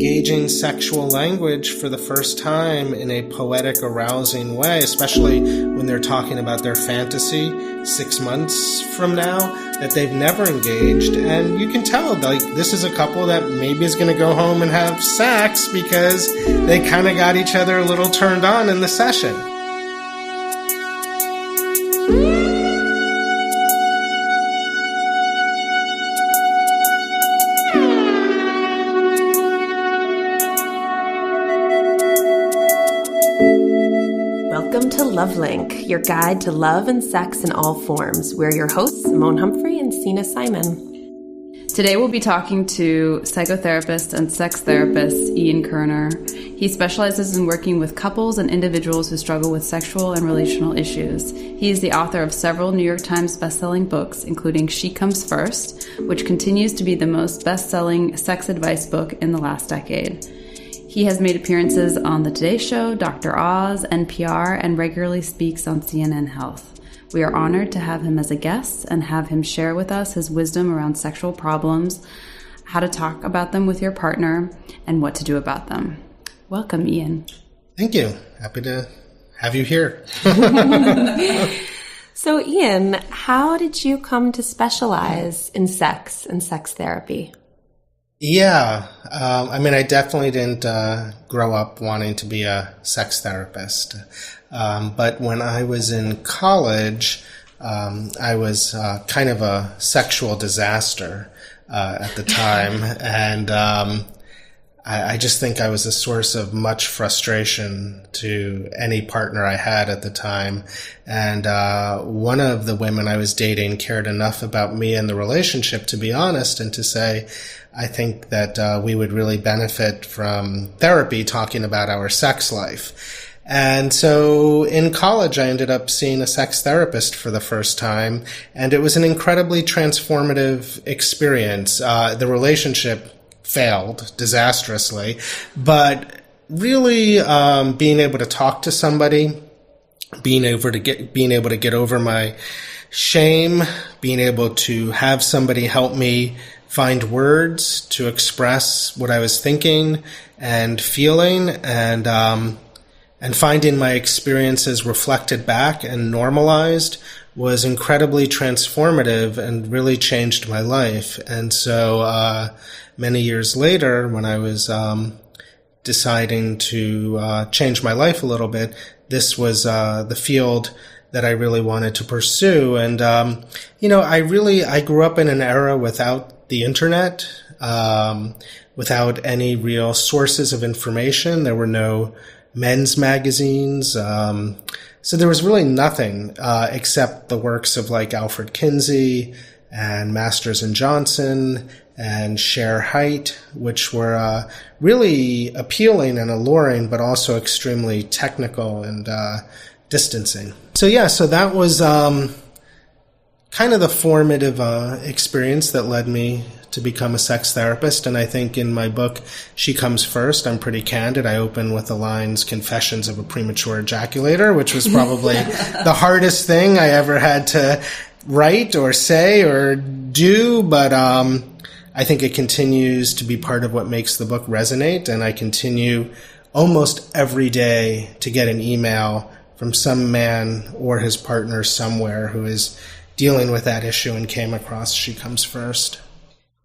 engaging sexual language for the first time in a poetic, arousing way, especially when they're talking about their fantasy 6 months from now that they've never engaged. And you can tell, like, this is a couple that maybe is going to go home and have sex because they kind of got each other a little turned on in the session. Welcome to LOVELINK, your guide to love and sex in all forms. We're your hosts, Simone Humphrey and Sina Simon. Today we'll be talking to psychotherapist and sex therapist Ian Kerner. He specializes in working with couples and individuals who struggle with sexual and relational issues. He is the author of several New York Times bestselling books, including She Comes First, which continues to be the most best-selling sex advice book in the last decade. He has made appearances on The Today Show, Dr. Oz, NPR, and regularly speaks on CNN Health. We are honored to have him as a guest and have him share with us his wisdom around sexual problems, how to talk about them with your partner, and what to do about them. Welcome, Ian. Thank you. Happy to have you here. So, Ian, how did you come to specialize in sex and sex therapy? Yeah. I definitely didn't grow up wanting to be a sex therapist. But when I was in college, I was kind of a sexual disaster at the time. And I just think I was a source of much frustration to any partner I had at the time. And one of the women I was dating cared enough about me and the relationship to be honest and to say, I think that we would really benefit from therapy talking about our sex life. And so in college, I ended up seeing a sex therapist for the first time, and it was an incredibly transformative experience. The relationship failed disastrously, but really being able to talk to somebody, being able to get over my shame, being able to have somebody help me find words to express what I was thinking and feeling, and finding my experiences reflected back and normalized was incredibly transformative and really changed my life. And so many years later, when I was deciding to change my life a little bit, this was the field that I really wanted to pursue. And I grew up in an era without the internet, without any real sources of information. There were no men's magazines. So there was really nothing except the works of like Alfred Kinsey and Masters and Johnson and Cher Haidt, which were really appealing and alluring, but also extremely technical and distancing. So that was kind of the formative experience that led me to become a sex therapist. And I think in my book, She Comes First, I'm pretty candid. I open with the lines, Confessions of a Premature Ejaculator, which was probably the hardest thing I ever had to write or say or do. But I think it continues to be part of what makes the book resonate. And I continue almost every day to get an email from some man or his partner somewhere who is dealing with that issue and came across She Comes First.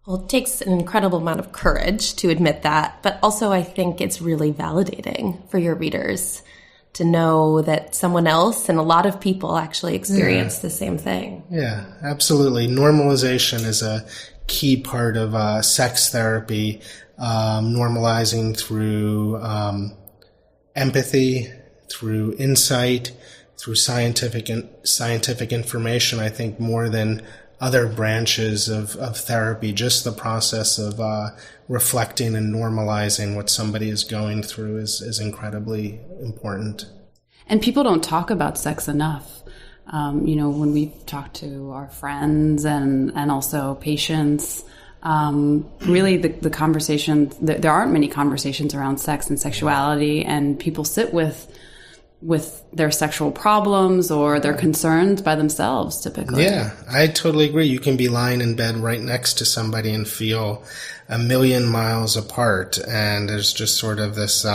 Well, it takes an incredible amount of courage to admit that, but also I think it's really validating for your readers to know that someone else and a lot of people actually experience the same thing. Yeah, absolutely. Normalization is a key part of sex therapy, normalizing through empathy, through insight, through scientific information. I think more than other branches of therapy, just the process of reflecting and normalizing what somebody is going through is incredibly important. And people don't talk about sex enough. When we talk to our friends and also patients, really the conversation, there aren't many conversations around sex and sexuality, and people sit with with their sexual problems or their concerns by themselves, typically. Yeah, I totally agree. You can be lying in bed right next to somebody and feel a million miles apart, and there's just sort of this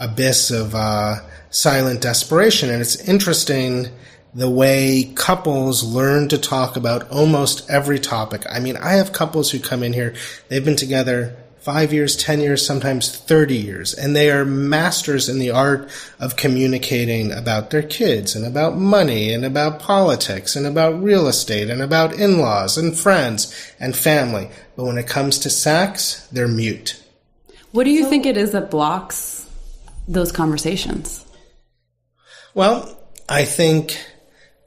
abyss of silent desperation. And it's interesting the way couples learn to talk about almost every topic. I mean, I have couples who come in here, they've been together 5 years, 10 years, sometimes 30 years. And they are masters in the art of communicating about their kids and about money and about politics and about real estate and about in-laws and friends and family. But when it comes to sex, they're mute. What do you think it is that blocks those conversations? Well, I think,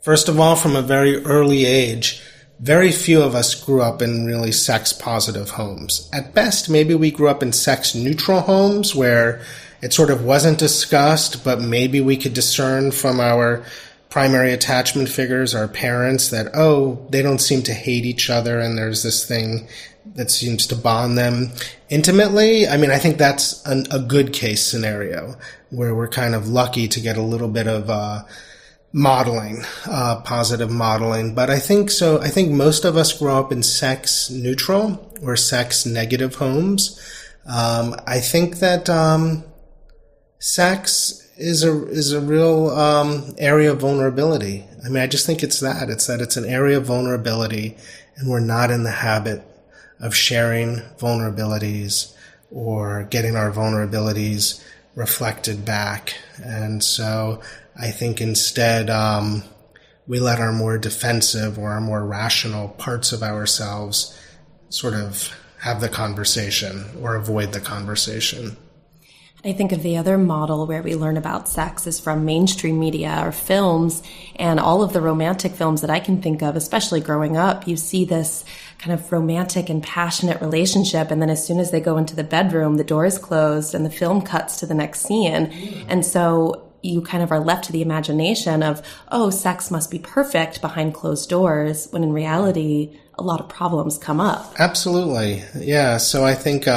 first of all, from a very early age, very few of us grew up in really sex-positive homes. At best, maybe we grew up in sex-neutral homes where it sort of wasn't discussed, but maybe we could discern from our primary attachment figures, our parents, that, oh, they don't seem to hate each other and there's this thing that seems to bond them intimately. I mean, I think that's a good case scenario where we're kind of lucky to get a little bit of modeling, positive modeling. But I think most of us grow up in sex neutral or sex negative homes. I think that sex is a real area of vulnerability. I mean, I just think it's that it's an area of vulnerability, and we're not in the habit of sharing vulnerabilities or getting our vulnerabilities reflected back. And so I think instead we let our more defensive or our more rational parts of ourselves sort of have the conversation or avoid the conversation. I think of the other model where we learn about sex is from mainstream media or films, and all of the romantic films that I can think of, especially growing up, you see this kind of romantic and passionate relationship, and then as soon as they go into the bedroom, the door is closed and the film cuts to the next scene. And so you kind of are left to the imagination of, oh, sex must be perfect behind closed doors, when in reality, a lot of problems come up. Absolutely. Yeah. So I think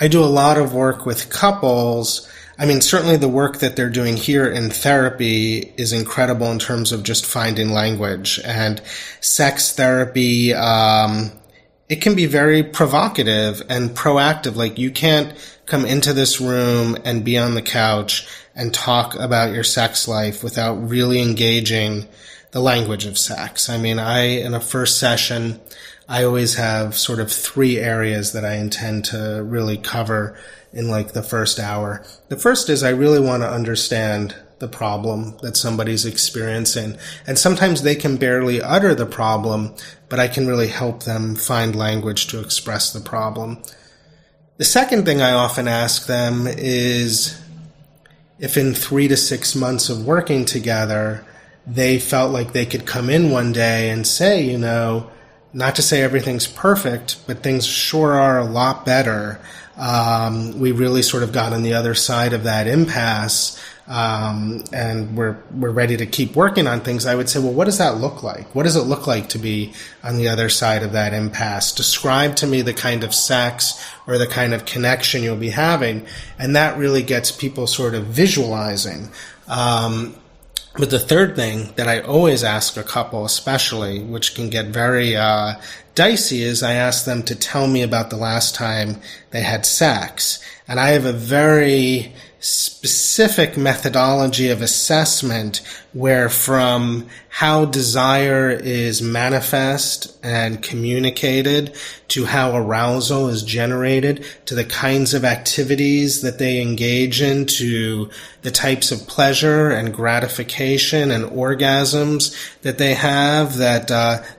I do a lot of work with couples. I mean, certainly the work that they're doing here in therapy is incredible in terms of just finding language. And sex therapy, it can be very provocative and proactive. Like, you can't come into this room and be on the couch and talk about your sex life without really engaging the language of sex. I mean, in a first session, I always have sort of 3 areas that I intend to really cover in like the first hour. The first is I really want to understand the problem that somebody's experiencing. And sometimes they can barely utter the problem, but I can really help them find language to express the problem. The second thing I often ask them is if in 3 to 6 months of working together, they felt like they could come in one day and say, you know, not to say everything's perfect, but things sure are a lot better. We really sort of got on the other side of that impasse, and we're ready to keep working on things. I would say, well, what does that look like? What does it look like to be on the other side of that impasse? Describe to me the kind of sex or the kind of connection you'll be having. And that really gets people sort of visualizing. But the third thing that I always ask a couple, especially, which can get very dicey, is I ask them to tell me about the last time they had sex. And I have a very specific methodology of assessment where from how desire is manifest and communicated to how arousal is generated to the kinds of activities that they engage in to the types of pleasure and gratification and orgasms that they have, that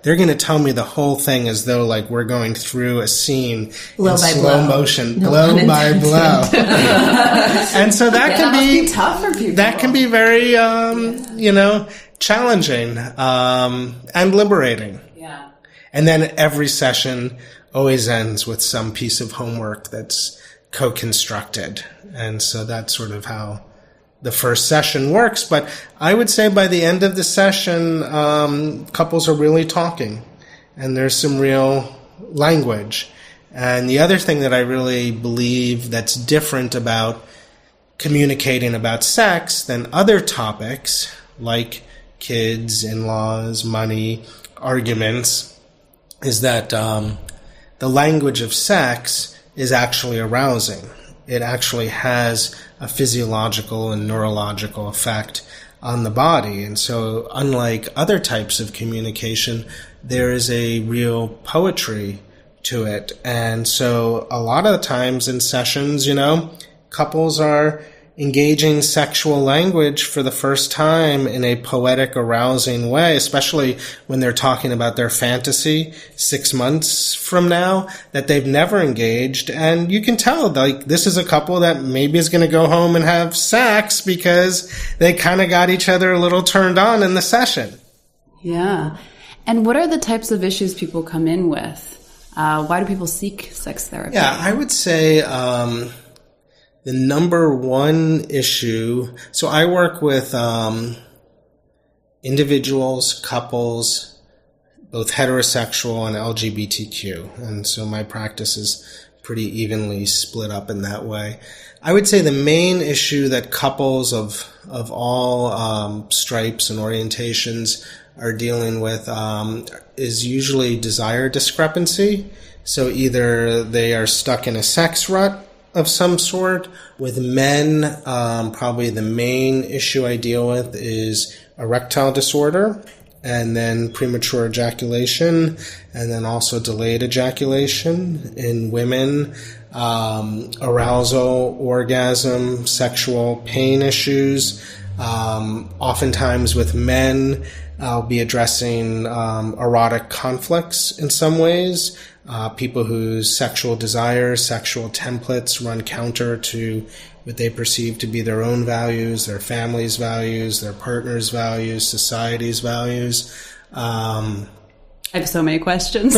they're going to tell me the whole thing as though like we're going through a scene blow in slow blow. motion, No blow by blow. And so that must be tough for people. That can be very, challenging and liberating. Yeah. And then every session always ends with some piece of homework that's co-constructed. And so that's sort of how the first session works. But I would say by the end of the session, couples are really talking, and there's some real language. And the other thing that I really believe that's different about communicating about sex than other topics like kids, in-laws, money, arguments, is that the language of sex is actually arousing. It actually has a physiological and neurological effect on the body. And so unlike other types of communication, there is a real poetry to it. And so a lot of the times in sessions, couples are engaging sexual language for the first time in a poetic, arousing way, especially when they're talking about their fantasy 6 months from now that they've never engaged. And you can tell, like, this is a couple that maybe is going to go home and have sex because they kind of got each other a little turned on in the session. Yeah. And what are the types of issues people come in with? Why do people seek sex therapy? Yeah, I would say the number one issue, so I work with individuals, couples, both heterosexual and LGBTQ. And so my practice is pretty evenly split up in that way. I would say the main issue that couples of all stripes and orientations are dealing with is usually desire discrepancy. So either they are stuck in a sex rut of some sort. With men, probably the main issue I deal with is erectile disorder, and then premature ejaculation, and then also delayed ejaculation. In women, arousal, orgasm, sexual pain issues. Oftentimes with men, I'll be addressing erotic conflicts in some ways. People whose sexual desires, sexual templates run counter to what they perceive to be their own values, their family's values, their partner's values, society's values. I have so many questions.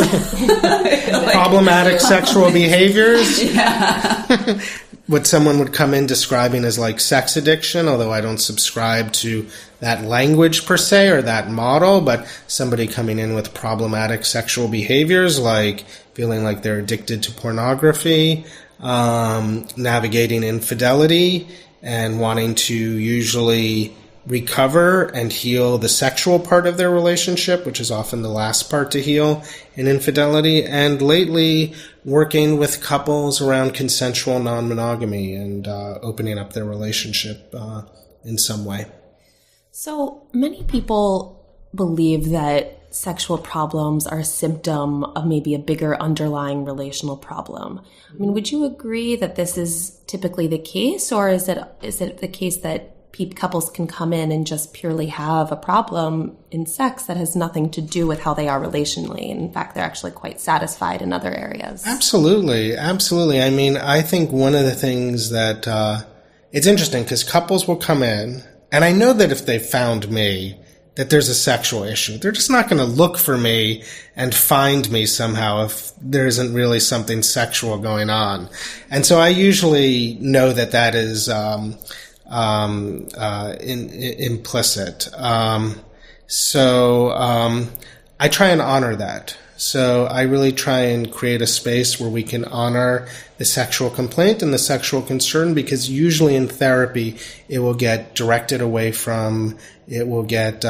Problematic sexual behaviors. Yeah. What someone would come in describing as like sex addiction, although I don't subscribe to that language per se or that model, but somebody coming in with problematic sexual behaviors like feeling like they're addicted to pornography, navigating infidelity, and wanting to usually recover and heal the sexual part of their relationship, which is often the last part to heal in infidelity, and lately working with couples around consensual non-monogamy and opening up their relationship in some way. So many people believe that sexual problems are a symptom of maybe a bigger underlying relational problem. I mean, would you agree that this is typically the case, or is it the case that couples can come in and just purely have a problem in sex that has nothing to do with how they are relationally? In fact, they're actually quite satisfied in other areas. Absolutely. Absolutely. I mean, I think one of the things that it's interesting because couples will come in, and I know that if they found me, that there's a sexual issue. They're just not going to look for me and find me somehow if there isn't really something sexual going on. And so I usually know that that is implicit. So I try and honor that. So I really try and create a space where we can honor the sexual complaint and the sexual concern, because usually in therapy it will get directed away from, it will get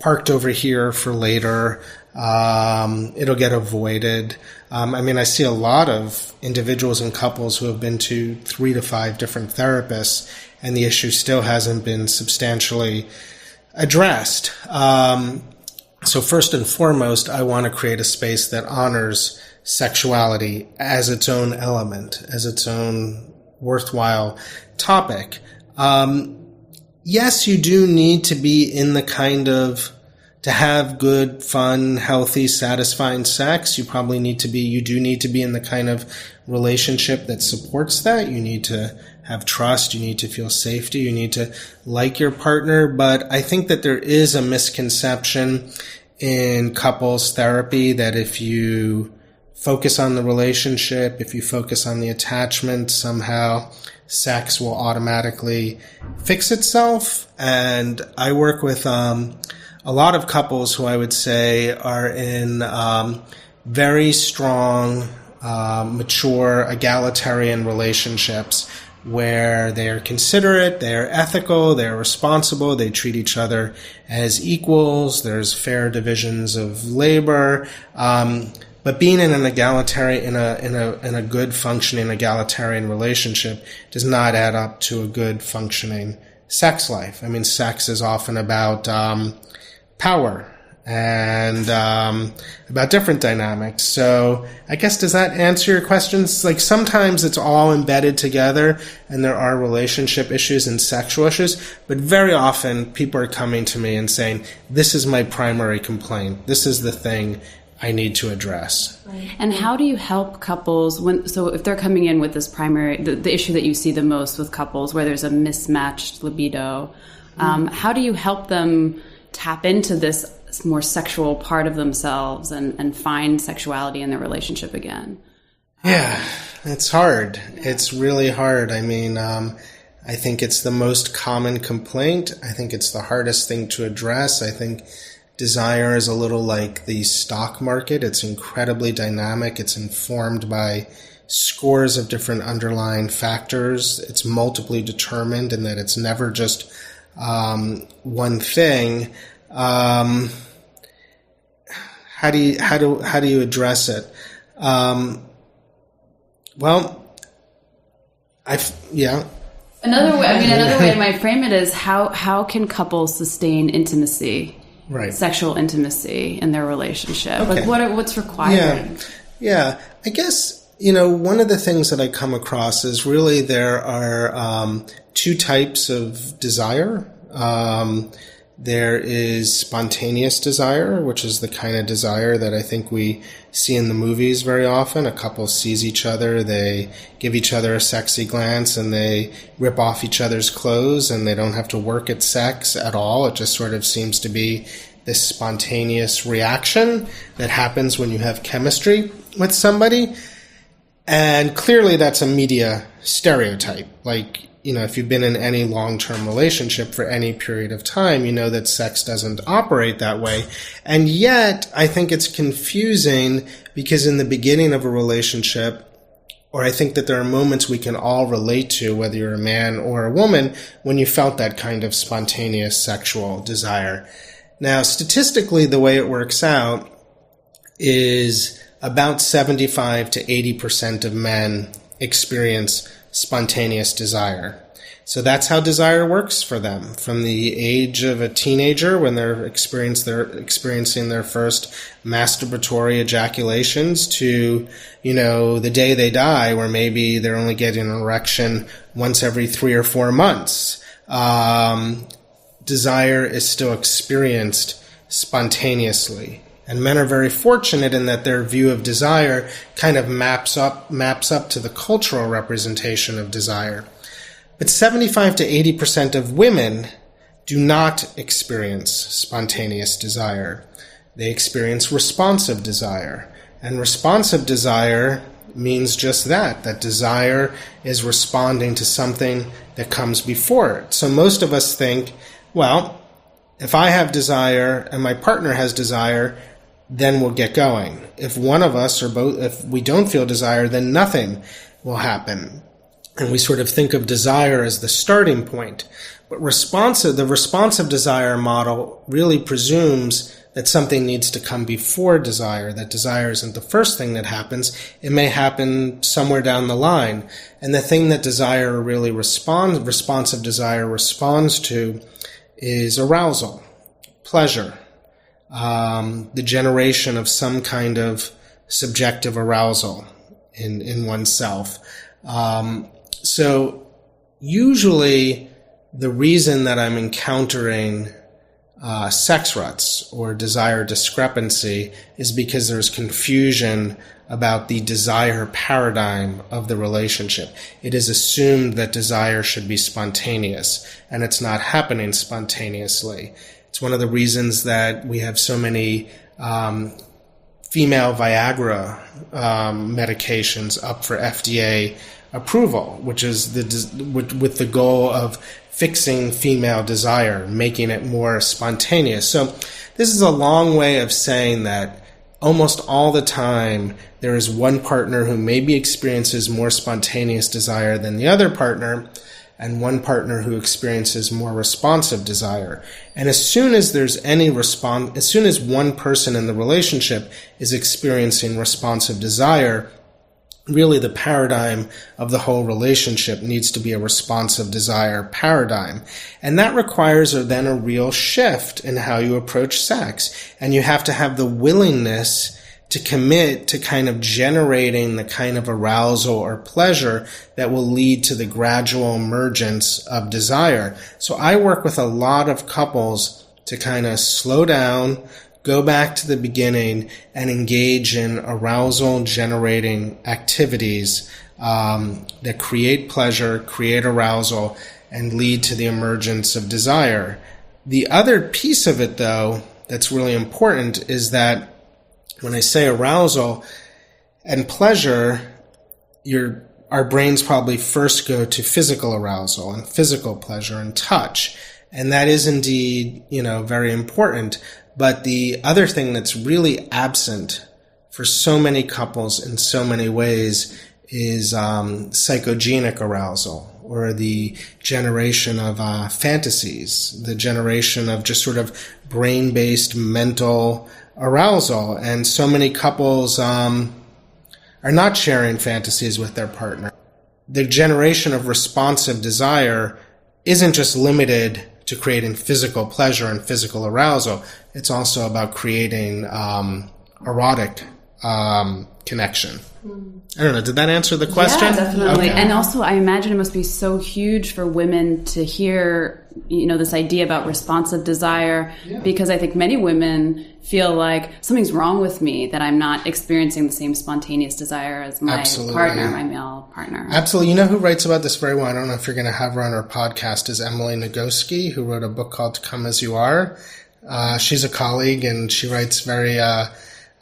parked over here for later, it'll get avoided. I see a lot of individuals and couples who have been to 3 to 5 different therapists, and the issue still hasn't been substantially addressed. So first and foremost, I want to create a space that honors sexuality as its own element, as its own worthwhile topic. Yes, you do need to be in the to have good, fun, healthy, satisfying sex. You do need to be in the kind of relationship that supports that. You need to have trust. You need to feel safety. You need to like your partner. But I think that there is a misconception in couples therapy that if you focus on the relationship, if you focus on the attachment, somehow sex will automatically fix itself. And I work with a lot of couples who I would say are in very strong, mature, egalitarian relationships where they're considerate, they're ethical, they're responsible, they treat each other as equals, there's fair divisions of labor, but being in an egalitarian, in a good functioning egalitarian relationship does not add up to a good functioning sex life. I mean, sex is often about power and about different dynamics. So I guess, does that answer your questions? Like, sometimes it's all embedded together and there are relationship issues and sexual issues, but very often people are coming to me and saying, this is my primary complaint. This is the thing I need to address. And how do you help couples so if they're coming in with this primary, the issue that you see the most with couples where there's a mismatched libido, how do you help them tap into this more sexual part of themselves and find sexuality in their relationship again? Yeah, it's hard. It's really hard. I mean, I think it's the most common complaint. I think it's the hardest thing to address. I think desire is a little like the stock market. It's incredibly dynamic. It's informed by scores of different underlying factors. It's multiply determined in that it's never just one thing. How do you address it? Another way I might frame it is how can couples sustain intimacy, right, sexual intimacy in their relationship? Okay. Like what's required? Yeah. I guess, one of the things that I come across is really there are two types of desire. There is spontaneous desire, which is the kind of desire that I think we see in the movies very often. A couple sees each other, they give each other a sexy glance, and they rip off each other's clothes, and they don't have to work at sex at all. It just sort of seems to be this spontaneous reaction that happens when you have chemistry with somebody. And clearly that's a media stereotype. Like, if you've been in any long-term relationship for any period of time, you know that sex doesn't operate that way. And yet, I think it's confusing because in the beginning of a relationship, or I think that there are moments we can all relate to, whether you're a man or a woman, when you felt that kind of spontaneous sexual desire. Now, statistically, the way it works out is about 75 to 80% of men experience spontaneous desire. So that's how desire works for them. From the age of a teenager, when they're experiencing their first masturbatory ejaculations, to, the day they die, where maybe they're only getting an erection once every 3 or 4 months. Desire is still experienced spontaneously. And men are very fortunate in that their view of desire kind of maps up to the cultural representation of desire. But 75 to 80% of women do not experience spontaneous desire. They experience responsive desire. And responsive desire means just that desire is responding to something that comes before it. So most of us think, well, if I have desire and my partner has desire, then we'll get going. If one of us or both, if we don't feel desire, then nothing will happen. And we sort of think of desire as the starting point. But the responsive desire model really presumes that something needs to come before desire, that desire isn't the first thing that happens. It may happen somewhere down the line. And the thing that responsive desire responds to is arousal, pleasure, the generation of some kind of subjective arousal in oneself. So usually the reason that I'm encountering sex ruts or desire discrepancy is because there's confusion about the desire paradigm of the relationship. It is assumed that desire should be spontaneous, and it's not happening spontaneously. It's one of the reasons that we have so many female Viagra medications up for FDA approval, which is with the goal of fixing female desire, making it more spontaneous. So this is a long way of saying that almost all the time, there is one partner who maybe experiences more spontaneous desire than the other partner, and one partner who experiences more responsive desire. And as soon as there's as soon as one person in the relationship is experiencing responsive desire, really the paradigm of the whole relationship needs to be a responsive desire paradigm. And that requires then a real shift in how you approach sex. And you have to have the willingness to commit to kind of generating the kind of arousal or pleasure that will lead to the gradual emergence of desire. So I work with a lot of couples to kind of slow down, go back to the beginning, and engage in arousal-generating activities that create pleasure, create arousal, and lead to the emergence of desire. The other piece of it, though, that's really important is that when I say arousal and pleasure, our brains probably first go to physical arousal and physical pleasure and touch. And that is indeed, very important. But the other thing that's really absent for so many couples in so many ways is psychogenic arousal, or the generation of fantasies, the generation of just sort of brain-based mental arousal. And so many couples are not sharing fantasies with their partner. The generation of responsive desire isn't just limited to creating physical pleasure and physical arousal. It's also about creating erotic connection. I don't know. Did that answer the question? Yeah, definitely. Okay. And also, I imagine it must be so huge for women to hear, this idea about responsive desire, because I think many women feel like something's wrong with me, that I'm not experiencing the same spontaneous desire as my partner, my male partner. Absolutely. You know who writes about this very well? I don't know if you're going to have her on our podcast, is Emily Nagoski, who wrote a book called Come As You Are. She's a colleague, and she writes very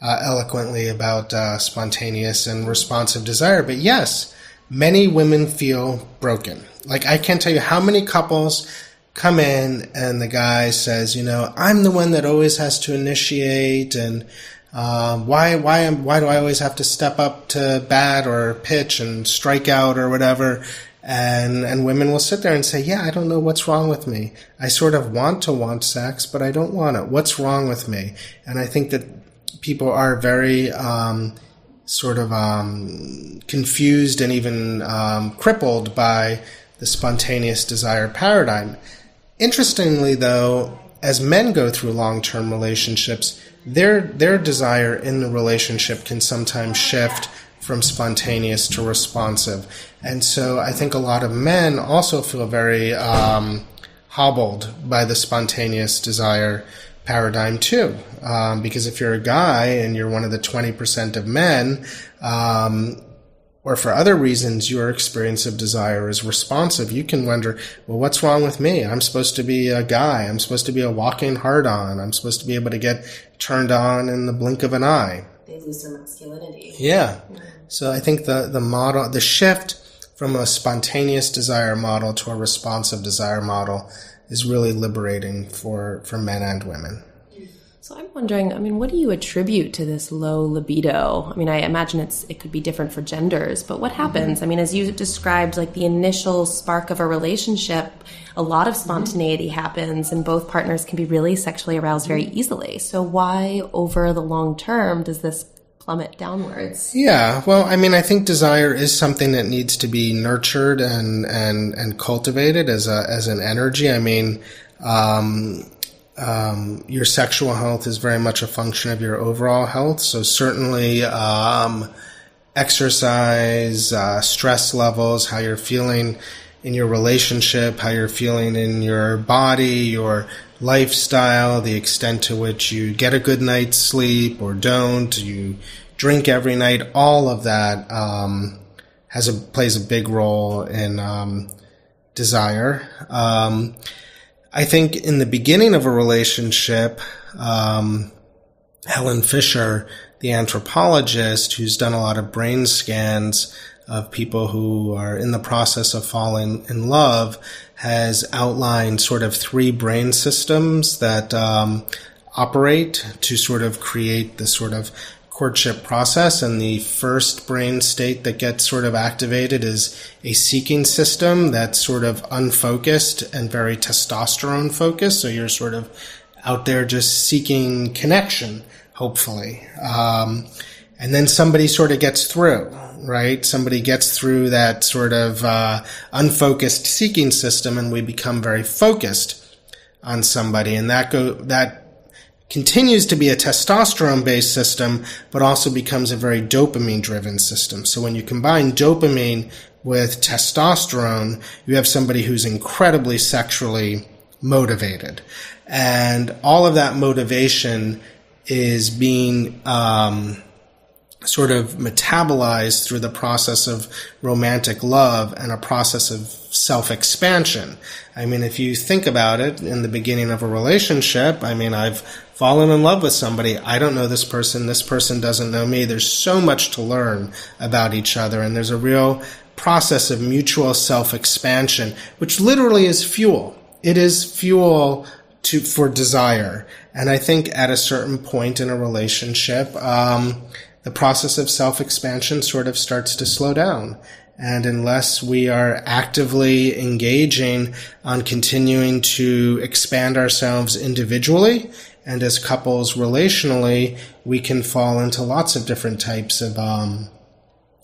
eloquently about spontaneous and responsive desire. But yes, many women feel broken. Like, I can't tell you how many couples come in and the guy says, I'm the one that always has to initiate, and why do I always have to step up to bat or pitch and strike out or whatever? And women will sit there and say, yeah, I don't know what's wrong with me. I sort of want to want sex, but I don't want it. What's wrong with me? And I think that people are very confused and even crippled by the spontaneous desire paradigm. Interestingly, though, as men go through long-term relationships, their desire in the relationship can sometimes shift from spontaneous to responsive. And so I think a lot of men also feel very hobbled by the spontaneous desire paradigm too. Because if you're a guy and you're one of the 20% of men, or for other reasons your experience of desire is responsive, you can wonder, well, what's wrong with me? I'm supposed to be a guy. I'm supposed to be a walking hard-on. I'm supposed to be able to get turned on in the blink of an eye. They lose their masculinity. Yeah. So I think the shift from a spontaneous desire model to a responsive desire model is really liberating for men and women. So I'm wondering, what do you attribute to this low libido? I imagine it could be different for genders, but what happens? As you described, like the initial spark of a relationship, a lot of spontaneity happens and both partners can be really sexually aroused very easily. So why over the long term does this plummet downwards? Yeah, well, I think desire is something that needs to be nurtured and cultivated as an energy. Your sexual health is very much a function of your overall health. So certainly, exercise, stress levels, how you're feeling in your relationship, how you're feeling in your body, your lifestyle, the extent to which you get a good night's sleep or don't, you drink every night, all of that, plays a big role in, desire. I think in the beginning of a relationship, Helen Fisher, the anthropologist who's done a lot of brain scans of people who are in the process of falling in love, has outlined sort of three brain systems that operate to sort of create this sort of courtship process. And the first brain state that gets sort of activated is a seeking system that's sort of unfocused and very testosterone focused. So you're sort of out there just seeking connection, hopefully. And then somebody sort of gets through, right? Somebody gets through that sort of unfocused seeking system, and we become very focused on somebody. And that continues to be a testosterone-based system, but also becomes a very dopamine-driven system. So when you combine dopamine with testosterone, you have somebody who's incredibly sexually motivated. And all of that motivation is being sort of metabolized through the process of romantic love and a process of self-expansion. I mean, if you think about it, in the beginning of a relationship, I mean, I've fallen in love with somebody. I don't know this person doesn't know me. There's so much to learn about each other, and there's a real process of mutual self-expansion, which literally is fuel. It is fuel for desire. And I think at a certain point in a relationship, the process of self-expansion sort of starts to slow down. And unless we are actively engaging on continuing to expand ourselves individually and as couples relationally, we can fall into lots of different types of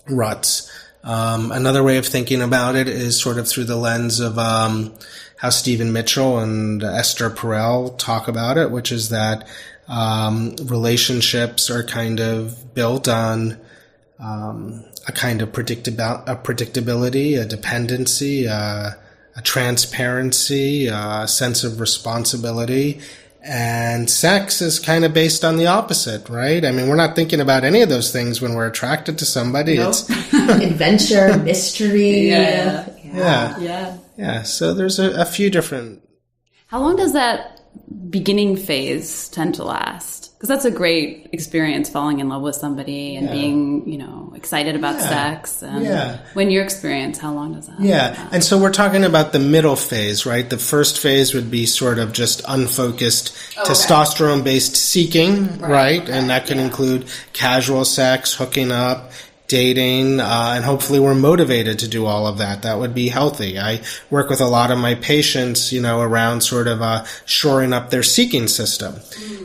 ruts. Another way of thinking about it is sort of through the lens of how Stephen Mitchell and Esther Perel talk about it, which is that relationships are kind of built on a kind of predictability, a dependency, a transparency, a sense of responsibility. And sex is kind of based on the opposite, right? I mean, we're not thinking about any of those things when we're attracted to somebody. Nope. It's adventure, mystery. Yeah. So there's a few different. How long does that beginning phase tend to last? Because that's a great experience, falling in love with somebody and being, excited about sex. And when your experience, how long does that last? And so we're talking about the middle phase, right? The first phase would be sort of just unfocused, testosterone-based seeking, right? Okay. And that can include casual sex, hooking up, dating, and hopefully we're motivated to do all of that. That would be healthy. I work with a lot of my patients, around sort of shoring up their seeking system.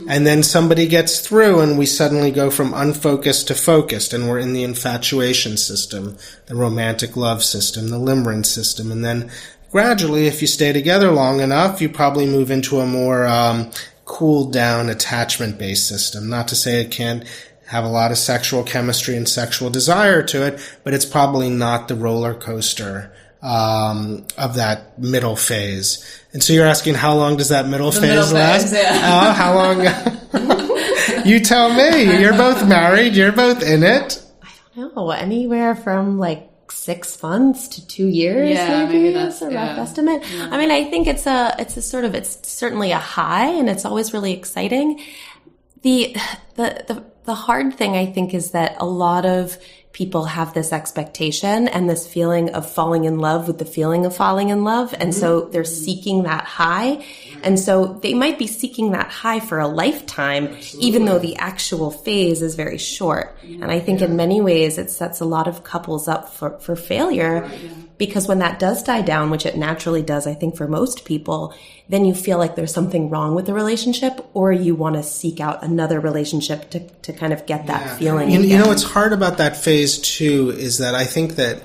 And then somebody gets through and we suddenly go from unfocused to focused, and we're in the infatuation system, the romantic love system, the limerence system. And then gradually, if you stay together long enough, you probably move into a more cooled down attachment-based system. Not to say it can't have a lot of sexual chemistry and sexual desire to it, but it's probably not the roller coaster of that middle phase. And so you're asking, how long does that middle phase last? How long? You tell me. You're both married. You're both in it. I don't know. Anywhere from 6 months to 2 years. Maybe that's a rough estimate. Yeah. I mean, I think it's certainly a high, and it's always really exciting. The hard thing, I think, is that a lot of people have this expectation and this feeling of falling in love with the feeling of falling in love. And so they're seeking that high. And so they might be seeking that high for a lifetime, even though the actual phase is very short. And I think in many ways it sets a lot of couples up for failure, because when that does die down, which it naturally does, I think for most people, then you feel like there's something wrong with the relationship, or you want to seek out another relationship to kind of get that feeling. You know what's hard about that phase too is that I think that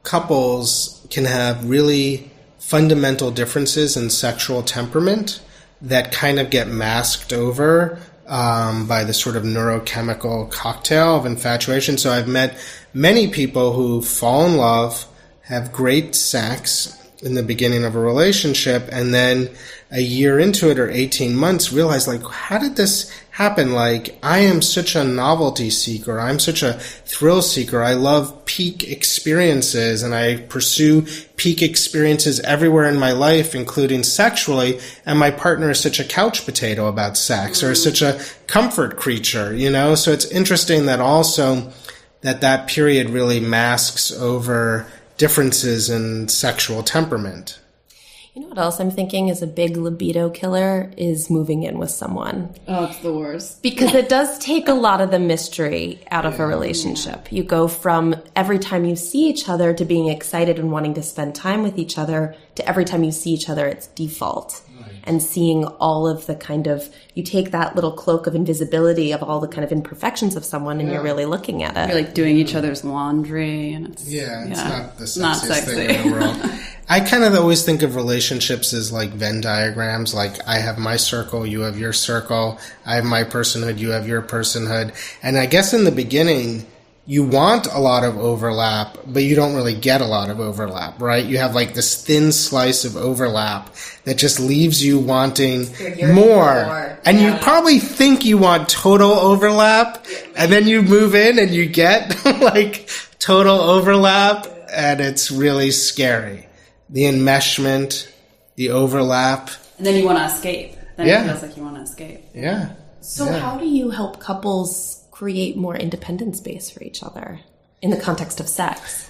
couples can have really fundamental differences in sexual temperament that kind of get masked over by the sort of neurochemical cocktail of infatuation. So I've met many people who fall in love, have great sex in the beginning of a relationship, and then a year into it or 18 months realize, how did this happen? I am such a novelty seeker. I'm such a thrill seeker. I love peak experiences, and I pursue peak experiences everywhere in my life, including sexually, and my partner is such a couch potato about sex, or is such a comfort creature, So it's interesting that also that period really masks over differences in sexual temperament. You know what else I'm thinking is a big libido killer is moving in with someone. Oh, it's the worst. Because it does take a lot of the mystery out of a relationship. You go from every time you see each other to being excited and wanting to spend time with each other to every time you see each other, it's default. And seeing all of the kind of, you take that little cloak of invisibility of all the kind of imperfections of someone and you're really looking at it. You're like doing each other's laundry and it's not the not sexiest sexy. thing in the world. I kind of always think of relationships as like Venn diagrams. Like I have my circle, you have your circle. I have my personhood, you have your personhood. And I guess in the beginning, you want a lot of overlap, but you don't really get a lot of overlap, right? You have like this thin slice of overlap that just leaves you wanting more. And you probably think you want total overlap, and then you move in and you get like total overlap, and it's really scary. The enmeshment, the overlap. And then you want to escape. Then it feels like you want to escape. Yeah. So how do you help couples create more independent space for each other in the context of sex?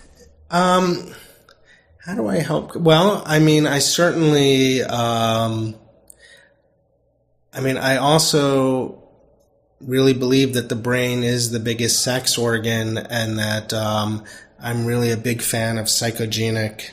How do I help? Well, I mean, I certainly, I also really believe that the brain is the biggest sex organ and that, I'm really a big fan of psychogenic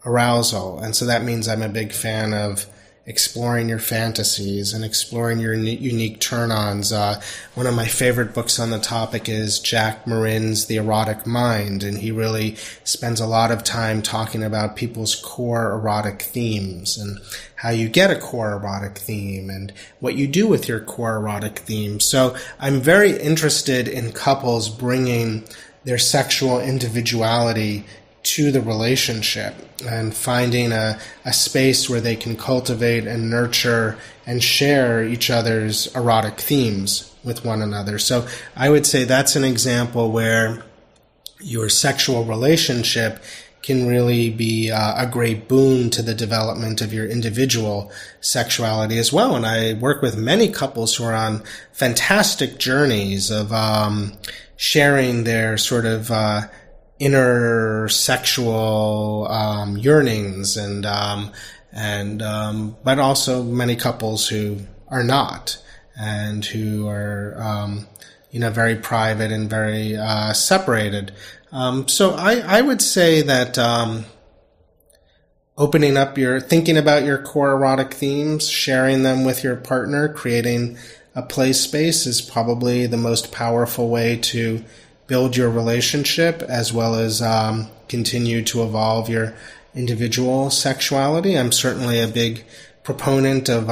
arousal. And so that means I'm a big fan of exploring your fantasies and exploring your unique turn-ons. One of my favorite books on the topic is Jack Morin's The Erotic Mind, and he really spends a lot of time talking about people's core erotic themes and how you get a core erotic theme and what you do with your core erotic theme. So I'm very interested in couples bringing their sexual individuality to the relationship and finding a space where they can cultivate and nurture and share each other's erotic themes with one another. So I would say that's an example where your sexual relationship can really be a great boon to the development of your individual sexuality as well. And I work with many couples who are on fantastic journeys of sharing their sort of inner sexual yearnings but also many couples who are not and who are very private and very separated. So I would say that opening up thinking about your core erotic themes, sharing them with your partner, creating a play space is probably the most powerful way to build your relationship as well as continue to evolve your individual sexuality. I'm certainly a big proponent of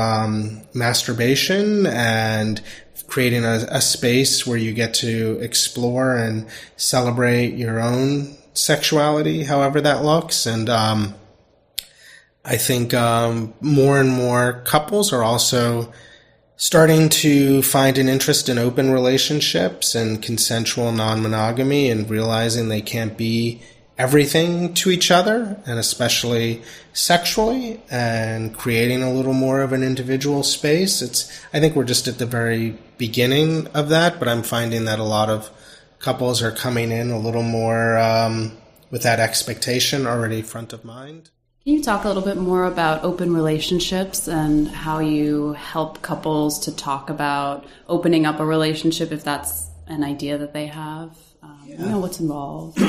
masturbation and creating a space where you get to explore and celebrate your own sexuality, however that looks. And I think more and more couples are also starting to find an interest in open relationships and consensual non-monogamy and realizing they can't be everything to each other, and especially sexually, and creating a little more of an individual space. I think we're just at the very beginning of that, but I'm finding that a lot of couples are coming in a little more with that expectation already front of mind. Can you talk a little bit more about open relationships and how you help couples to talk about opening up a relationship if that's an idea that they have? What's involved?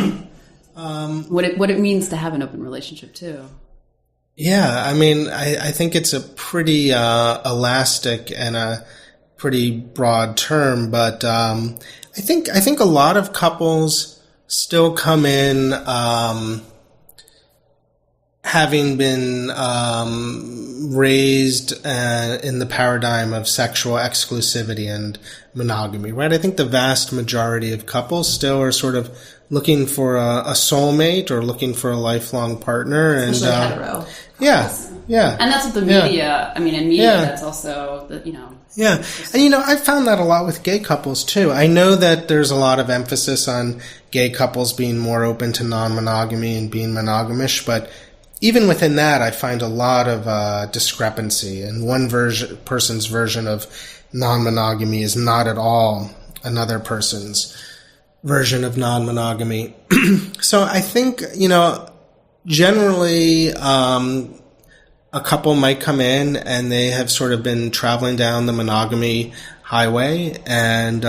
What it means to have an open relationship too. Yeah, I mean, I think it's a pretty elastic and a pretty broad term, but I think a lot of couples still come in having been raised in the paradigm of sexual exclusivity and monogamy, right? I think the vast majority of couples still are sort of looking for a soulmate or looking for a lifelong partner. Especially hetero. Yeah. And that's what the media, in media, that's also, Yeah. And, I found that a lot with gay couples, too. I know that there's a lot of emphasis on gay couples being more open to non-monogamy and being monogamish, but even within that, I find a lot of discrepancy. And one person's version of non-monogamy is not at all another person's version of non-monogamy. So I think, generally, a couple might come in and they have sort of been traveling down the monogamy highway, and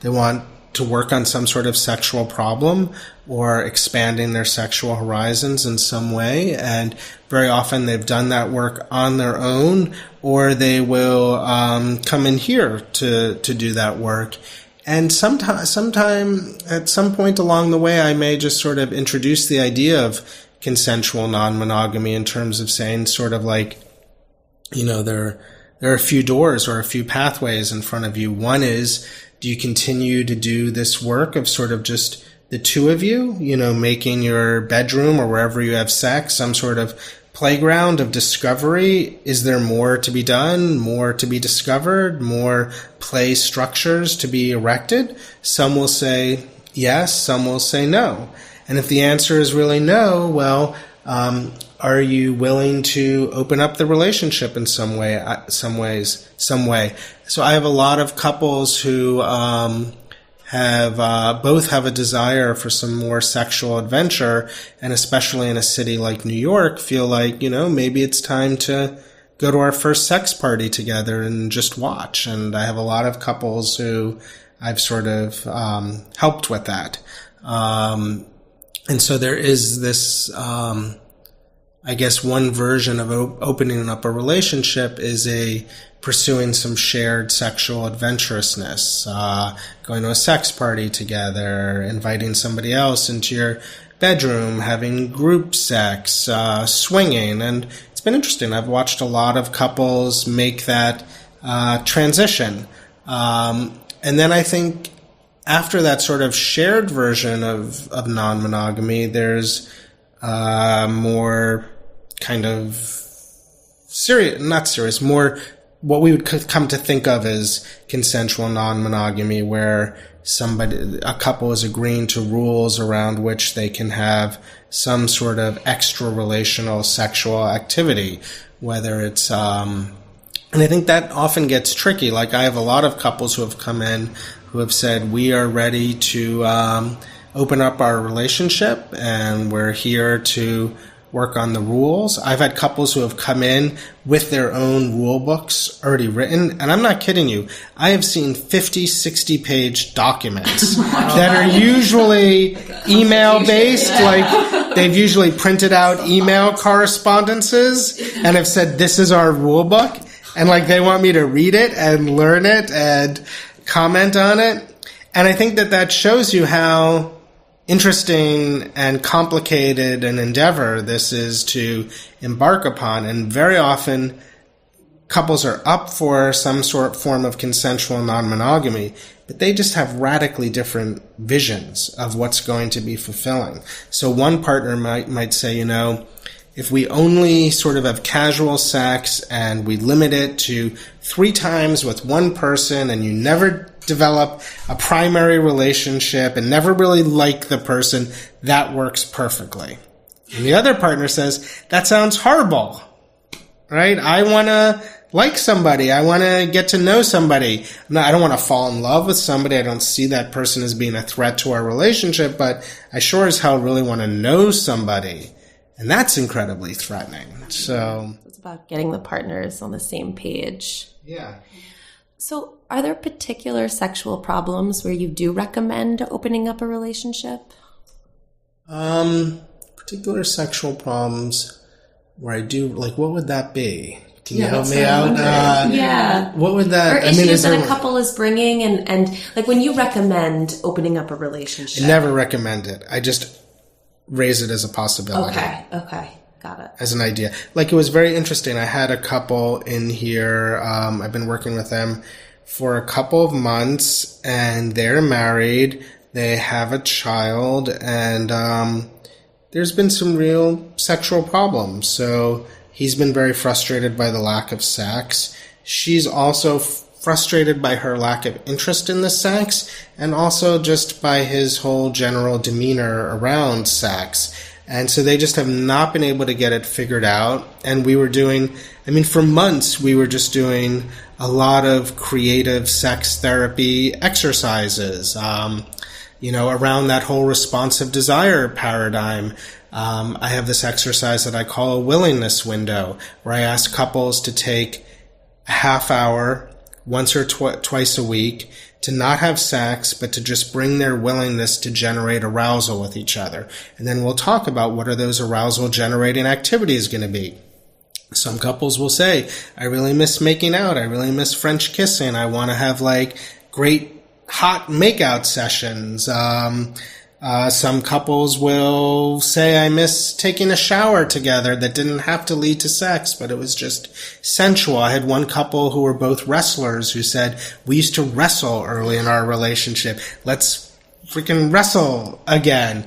they want to work on some sort of sexual problem or expanding their sexual horizons in some way. And very often they've done that work on their own, or they will come in here to do that work. And sometime at some point along the way, I may just sort of introduce the idea of consensual non-monogamy in terms of saying sort of like, there are a few doors or a few pathways in front of you. One is, do you continue to do this work of sort of just the two of you, making your bedroom or wherever you have sex some sort of playground of discovery? Is there more to be done, more to be discovered, more play structures to be erected? Some will say yes, some will say no. And if the answer is really no, well, are you willing to open up the relationship in some way? So I have a lot of couples who both have a desire for some more sexual adventure, and especially in a city like New York, feel like, maybe it's time to go to our first sex party together and just watch. And I have a lot of couples who I've sort of helped with that. And so there is this, I guess one version of opening up a relationship is pursuing some shared sexual adventurousness, going to a sex party together, inviting somebody else into your bedroom, having group sex, swinging. And it's been interesting. I've watched a lot of couples make that transition. And then I think after that sort of shared version of non-monogamy, there's more kind of more what we would come to think of as consensual non-monogamy, where a couple is agreeing to rules around which they can have some sort of extra relational sexual activity, whether it's, and I think that often gets tricky. Like I have a lot of couples who have come in who have said, we are ready to open up our relationship and we're here to work on the rules. I've had couples who have come in with their own rule books already written, and I'm not kidding you. I have seen 50, 60-page documents that are usually email-based, like they've usually printed out email correspondences and have said, this is our rule book, and like they want me to read it and learn it and comment on it. And I think that shows you how interesting and complicated an endeavor this is to embark upon. And very often couples are up for some form of consensual non-monogamy, but they just have radically different visions of what's going to be fulfilling. So one partner might say, if we only sort of have casual sex and we limit it to 3 times with one person and you never develop a primary relationship and never really like the person, that works perfectly. And the other partner says, that sounds horrible, right? I want to like somebody. I want to get to know somebody. I don't want to fall in love with somebody. I don't see that person as being a threat to our relationship, but I sure as hell really want to know somebody. And that's incredibly threatening. So it's about getting the partners on the same page. Yeah. So are there particular sexual problems where you do recommend opening up a relationship? Particular sexual problems where I do, like, what would that be? Can you help me out? Yeah. What would that... Or issues that a couple is bringing and like when you recommend opening up a relationship. I never recommend it. I just raise it as a possibility. Okay. Got it. As an idea. Like, it was very interesting. I had a couple in here. I've been working with them for a couple of months, and they're married. They have a child, and there's been some real sexual problems. So he's been very frustrated by the lack of sex. She's also frustrated by her lack of interest in the sex, and also just by his whole general demeanor around sex. And so they just have not been able to get it figured out. And we were doing, for months, we were just doing a lot of creative sex therapy exercises, around that whole responsive desire paradigm. I have this exercise that I call a willingness window, where I ask couples to take a half hour once or twice a week to not have sex, but to just bring their willingness to generate arousal with each other. And then we'll talk about what are those arousal generating activities going to be. Some couples will say, I really miss making out. I really miss French kissing. I want to have great hot makeout sessions. Some couples will say, I miss taking a shower together that didn't have to lead to sex, but it was just sensual. I had one couple who were both wrestlers who said, we used to wrestle early in our relationship. Let's freaking wrestle again.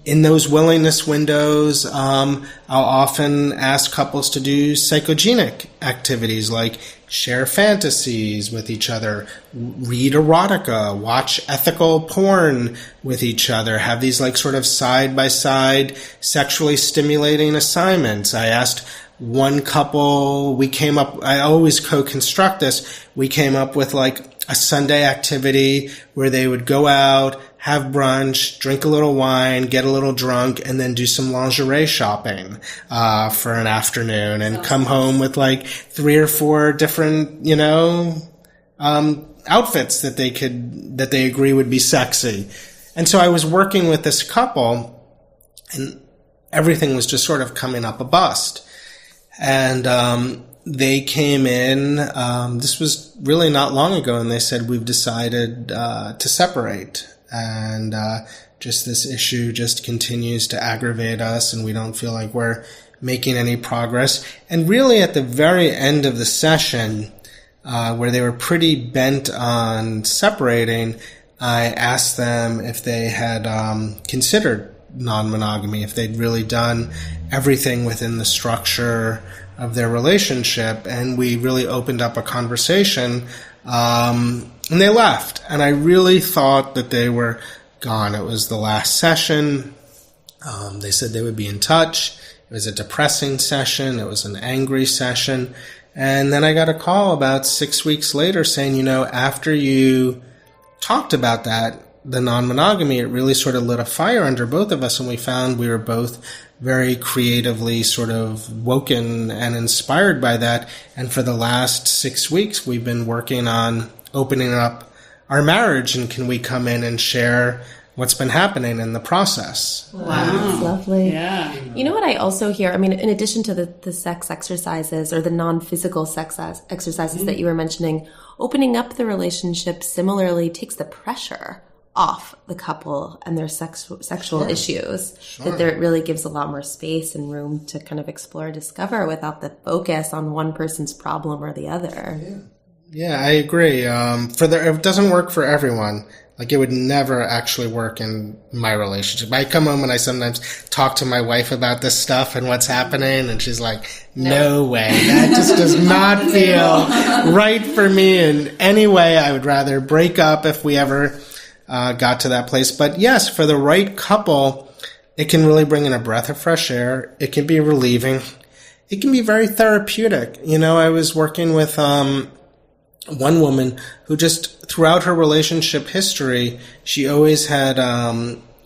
In those willingness windows, I'll often ask couples to do psychogenic activities like share fantasies with each other, read erotica, watch ethical porn with each other, have these sort of side-by-side sexually stimulating assignments. I asked one couple, I always co-construct this, we came up with a Sunday activity where they would go out, have brunch, drink a little wine, get a little drunk, and then do some lingerie shopping for an afternoon, and come home with 3 or 4 different, outfits that they agree would be sexy. And so I was working with this couple, and everything was just sort of coming up a bust. And they came in, this was really not long ago, and they said, we've decided to separate. And just this issue just continues to aggravate us, and we don't feel like we're making any progress. And really at the very end of the session, where they were pretty bent on separating, I asked them if they had considered non-monogamy, if they'd really done everything within the structure of their relationship. And we really opened up a conversation. And they left, and I really thought that they were gone. It was the last session. They said they would be in touch. It was a depressing session. It was an angry session. And then I got a call about 6 weeks later saying, after you talked about that, the non-monogamy, it really sort of lit a fire under both of us, and we found we were both very creatively sort of woken and inspired by that. And for the last 6 weeks, we've been working on opening up our marriage, and can we come in and share what's been happening in the process. Wow. That's lovely. Yeah. You know what I also hear? I mean, in addition to the sex exercises or the non-physical sex exercises that you were mentioning, opening up the relationship similarly takes the pressure off the couple and their sexual issues. Sure. That there really gives a lot more space and room to kind of explore, discover without the focus on one person's problem or the other. Yeah, I agree. It doesn't work for everyone. It would never actually work in my relationship. I come home and I sometimes talk to my wife about this stuff and what's happening, and she's like, no way. That just does not feel right for me in any way. I would rather break up if we ever got to that place. But yes, for the right couple, it can really bring in a breath of fresh air. It can be relieving. It can be very therapeutic. I was working with one woman who just throughout her relationship history, she always had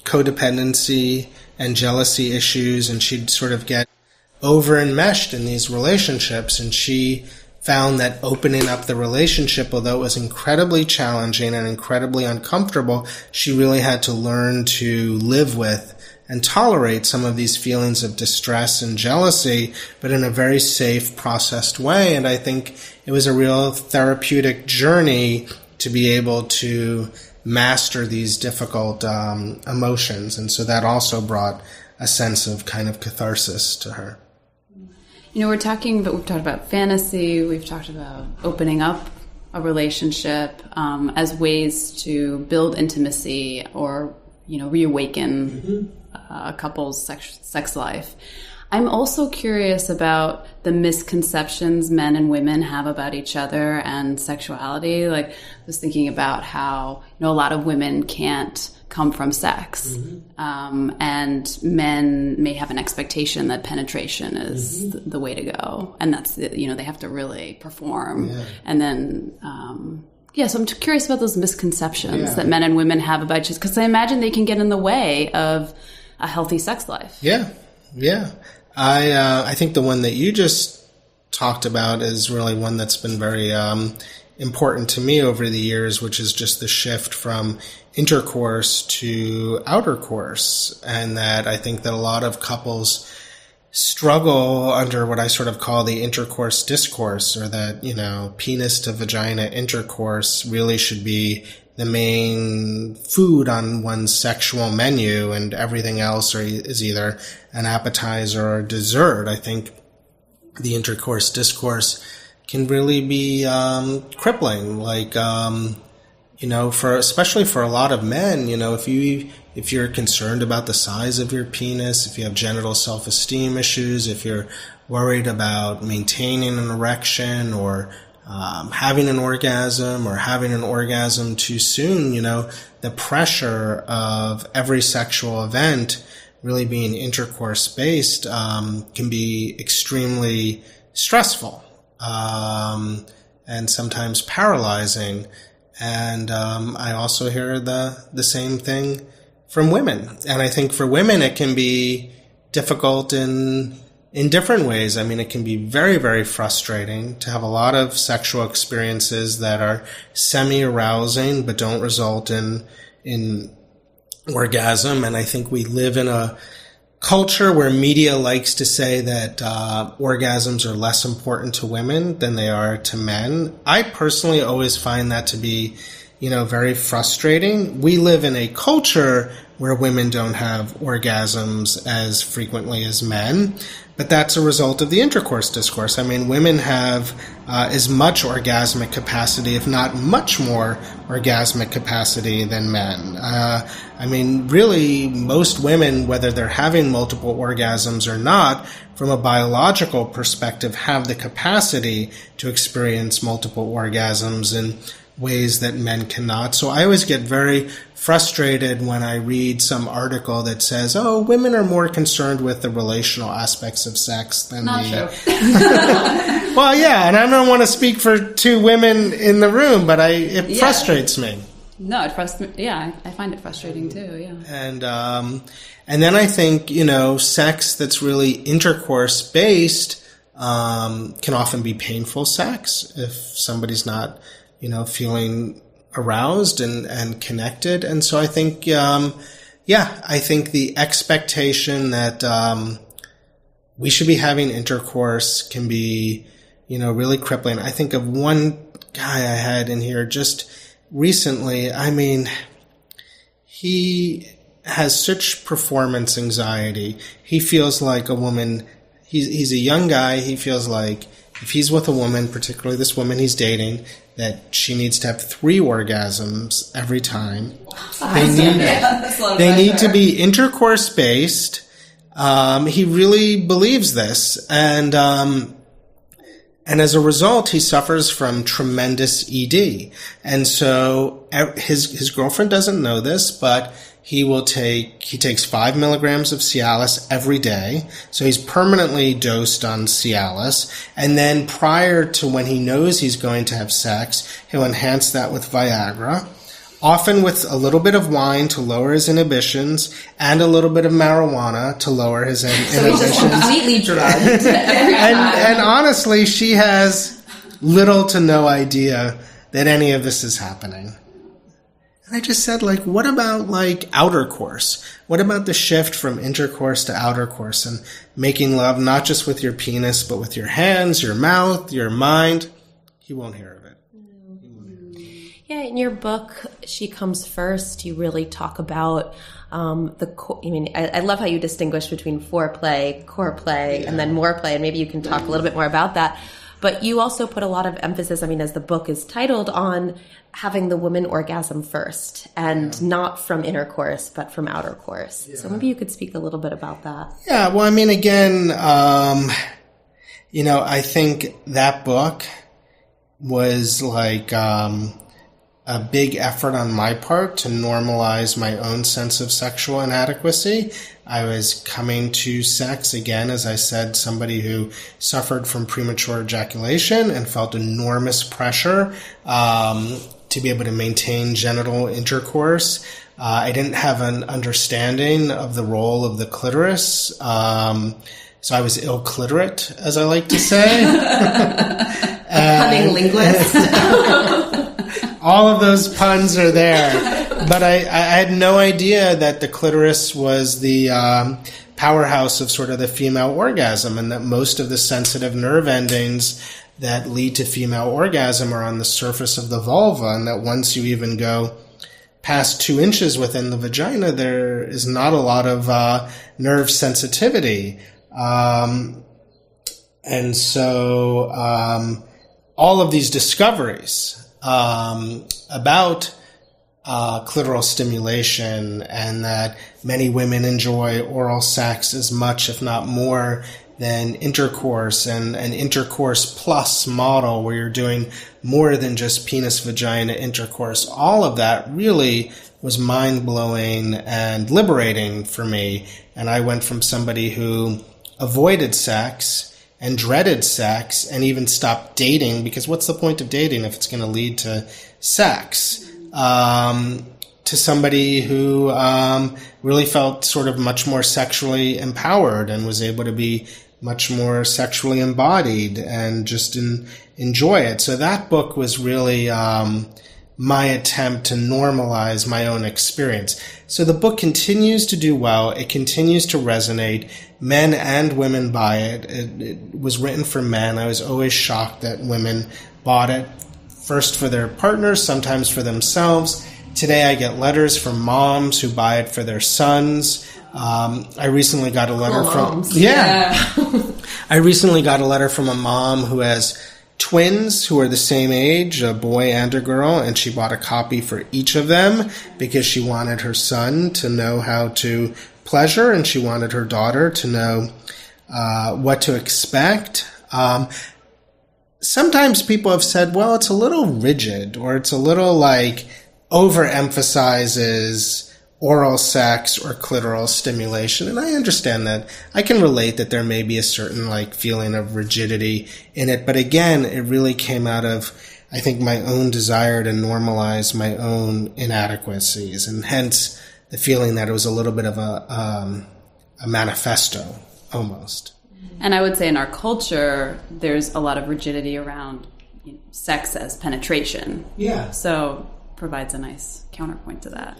codependency and jealousy issues, and she'd sort of get over enmeshed in these relationships. And she found that opening up the relationship, although it was incredibly challenging and incredibly uncomfortable, she really had to learn to live with and tolerate some of these feelings of distress and jealousy, but in a very safe, processed way. And I think it was a real therapeutic journey to be able to master these difficult emotions. And so that also brought a sense of kind of catharsis to her. We've talked about fantasy, we've talked about opening up a relationship as ways to build intimacy or, reawaken a couple's sex life. I'm also curious about the misconceptions men and women have about each other and sexuality. I was thinking about how, a lot of women can't come from sex. And men may have an expectation that penetration is the way to go. And that's, they have to really perform and then Yeah, so I'm curious about those misconceptions that men and women have about just because I imagine they can get in the way of a healthy sex life. Yeah. I think the one that you just talked about is really one that's been very important to me over the years, which is just the shift from intercourse to outer course. And that I think that a lot of couples struggle under what I sort of call the intercourse discourse, or that, penis to vagina intercourse really should be the main food on one's sexual menu, and everything else is either an appetizer or dessert. I think the intercourse discourse can really be crippling. Like, especially for a lot of men, if you're concerned about the size of your penis, if you have genital self-esteem issues, if you're worried about maintaining an erection or having an orgasm or having an orgasm too soon, the pressure of every sexual event really being intercourse-based can be extremely stressful and sometimes paralyzing. And I also hear the same thing from women. And I think for women it can be difficult in different ways. I mean, it can be very, very frustrating to have a lot of sexual experiences that are semi-arousing but don't result in orgasm. And I think we live in a culture where media likes to say that orgasms are less important to women than they are to men. I personally always find that to be, very frustrating. We live in a culture where women don't have orgasms as frequently as men, but that's a result of the intercourse discourse. I mean, women have as much orgasmic capacity, if not much more orgasmic capacity than men. Really, most women, whether they're having multiple orgasms or not, from a biological perspective, have the capacity to experience multiple orgasms in ways that men cannot. So I always get very frustrated when I read some article that says, "Oh, women are more concerned with the relational aspects of sex than Not the." true. Well, yeah, and I don't want to speak for two women in the room, but it frustrates me. No, it frustrates me. Yeah, I find it frustrating too. Yeah. And then I think sex that's really intercourse based can often be painful sex if somebody's not feeling aroused and connected. And so I think, I think the expectation that we should be having intercourse can be, really crippling. I think of one guy I had in here just recently. I mean, he has such performance anxiety. He feels like a woman. He's a young guy. He feels like if he's with a woman, particularly this woman he's dating, that she needs to have 3 orgasms every time. They need to be intercourse based. He really believes this, and as a result, he suffers from tremendous ED. And so his girlfriend doesn't know this, but he takes 5 milligrams of Cialis every day. So he's permanently dosed on Cialis. And then prior to when he knows he's going to have sex, he'll enhance that with Viagra, often with a little bit of wine to lower his inhibitions and a little bit of marijuana to lower his inhibitions. So he's just completely drugged. And honestly, she has little to no idea that any of this is happening. And I just said, what about, outer course? What about the shift from intercourse to outer course and making love not just with your penis, but with your hands, your mouth, your mind? He won't hear of it. Yeah, in your book, She Comes First, you really talk about I love how you distinguish between foreplay, core play, and then more play, and maybe you can talk a little bit more about that. But you also put a lot of emphasis, as the book is titled, on having the woman orgasm first and not from intercourse, but from outer course. Yeah. So maybe you could speak a little bit about that. Yeah, well, again, I think that book was a big effort on my part to normalize my own sense of sexual inadequacy. I was coming to sex, again, as I said, somebody who suffered from premature ejaculation and felt enormous pressure to be able to maintain genital intercourse. I didn't have an understanding of the role of the clitoris. So I was ill-clitorate, as I like to say. Cunning linguist. All of those puns are there. But I had no idea that the clitoris was the powerhouse of sort of the female orgasm, and that most of the sensitive nerve endings that lead to female orgasm are on the surface of the vulva, and that once you even go past 2 inches within the vagina, there is not a lot of nerve sensitivity. And so all of these discoveries about clitoral stimulation, and that many women enjoy oral sex as much, if not more, than intercourse, and an intercourse plus model where you're doing more than just penis-vagina intercourse. All of that really was mind-blowing and liberating for me. And I went from somebody who avoided sex and dreaded sex and even stopped dating, because what's the point of dating if it's going to lead to sex, to somebody who really felt sort of much more sexually empowered and was able to be much more sexually embodied and just enjoy it. So that book was really my attempt to normalize my own experience. So the book continues to do well. It continues to resonate. Men and women buy it. It was written for men. I was always shocked that women bought it, first for their partners, sometimes for themselves. Today I get letters from moms who buy it for their sons. I recently got a letter I recently got a letter from a mom who has twins who are the same age, a boy and a girl, and she bought a copy for each of them because she wanted her son to know how to pleasure, and she wanted her daughter to know what to expect. Sometimes people have said, well, it's a little rigid, or it's a little like overemphasizes oral sex or clitoral stimulation. And I understand that. I can relate that there may be a certain like feeling of rigidity in it. But again, it really came out of, I think, my own desire to normalize my own inadequacies, and hence the feeling that it was a little bit of a manifesto almost. And I would say in our culture, there's a lot of rigidity around sex as penetration. Yeah. So provides a nice counterpoint to that.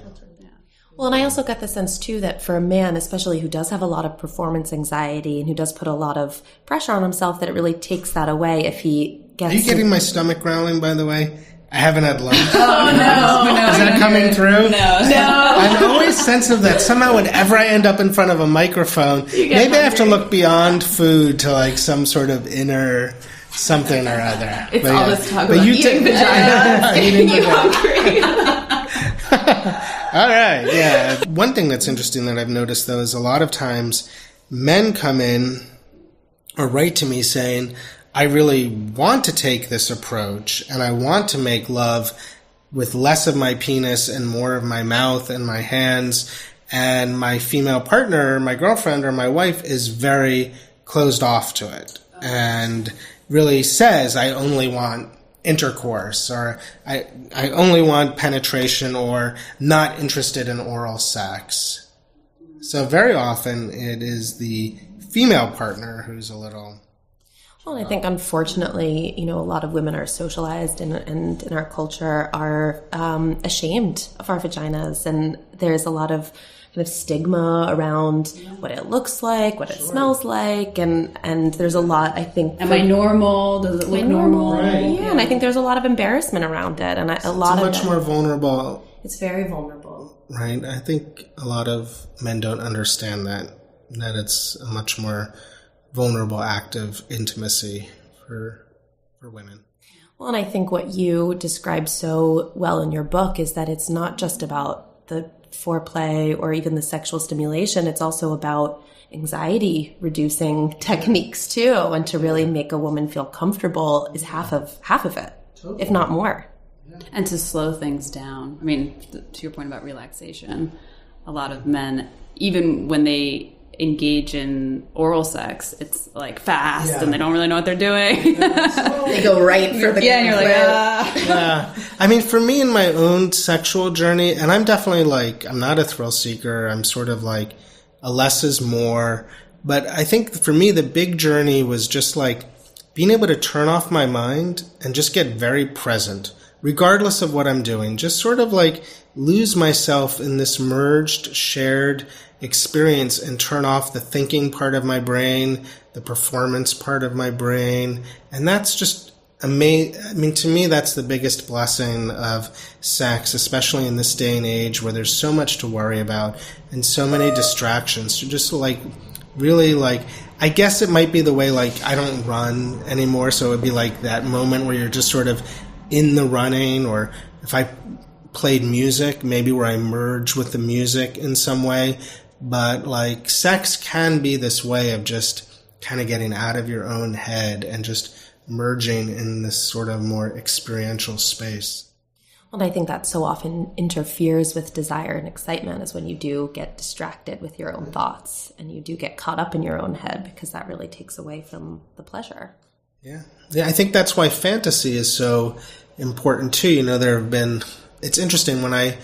Well, and I also got the sense, too, that for a man, especially who does have a lot of performance anxiety and who does put a lot of pressure on himself, that it really takes that away if he gets... Are you getting my stomach growling, by the way? I haven't had lunch. Oh, no. Is that coming through? No. I'm always sensitive that somehow whenever I end up in front of a microphone, maybe I have to look beyond food to like some sort of inner something or other. It's all this talk about eating vagina, getting you hungry. All right, yeah. One thing that's interesting that I've noticed, though, is a lot of times men come in or write to me saying, I really want to take this approach and I want to make love with less of my penis and more of my mouth and my hands, and my female partner, my girlfriend or my wife, is very closed off to it and really says, I only want intercourse, or I only want penetration, or not interested in oral sex. So very often it is the female partner who's a little... Well, I think unfortunately, a lot of women are socialized and in our culture are ashamed of our vaginas, and there's a lot of kind of stigma around what it looks like, what it smells like, and there's a lot, I think... Am I normal? Does it look normal? Right. Yeah, and I think there's a lot of embarrassment around it, and a lot of... It's much more vulnerable. It's very vulnerable. Right. I think a lot of men don't understand that it's a much more vulnerable act of intimacy for women. Well, and I think what you describe so well in your book is that it's not just about the foreplay or even the sexual stimulation. It's also about anxiety reducing techniques too, and to really make a woman feel comfortable is half of it, totally. If not more. And to slow things down. I mean, to your point about relaxation, a lot of men, even when they engage in oral sex, it's like fast and they don't really know what they're doing. They go right for the and you're like, Yeah. I mean, for me in my own sexual journey, and I'm definitely like, I'm not a thrill seeker. I'm sort of like a less is more. But I think for me, the big journey was just like being able to turn off my mind and just get very present, regardless of what I'm doing. Just sort of like lose myself in this merged, shared experience and turn off the thinking part of my brain, the performance part of my brain. And that's just amazing. I mean, to me, that's the biggest blessing of sex, especially in this day and age where there's so much to worry about and so many distractions. To just like really like, I guess it might be the way like I don't run anymore. So it would be like that moment where you're just sort of in the running, or if I played music, maybe where I merge with the music in some way. But like sex can be this way of just kind of getting out of your own head and just merging in this sort of more experiential space. Well, I think that so often interferes with desire and excitement is when you do get distracted with your own thoughts and you do get caught up in your own head, because that really takes away from the pleasure. Yeah. I think that's why fantasy is so important too. You know, it's interesting when I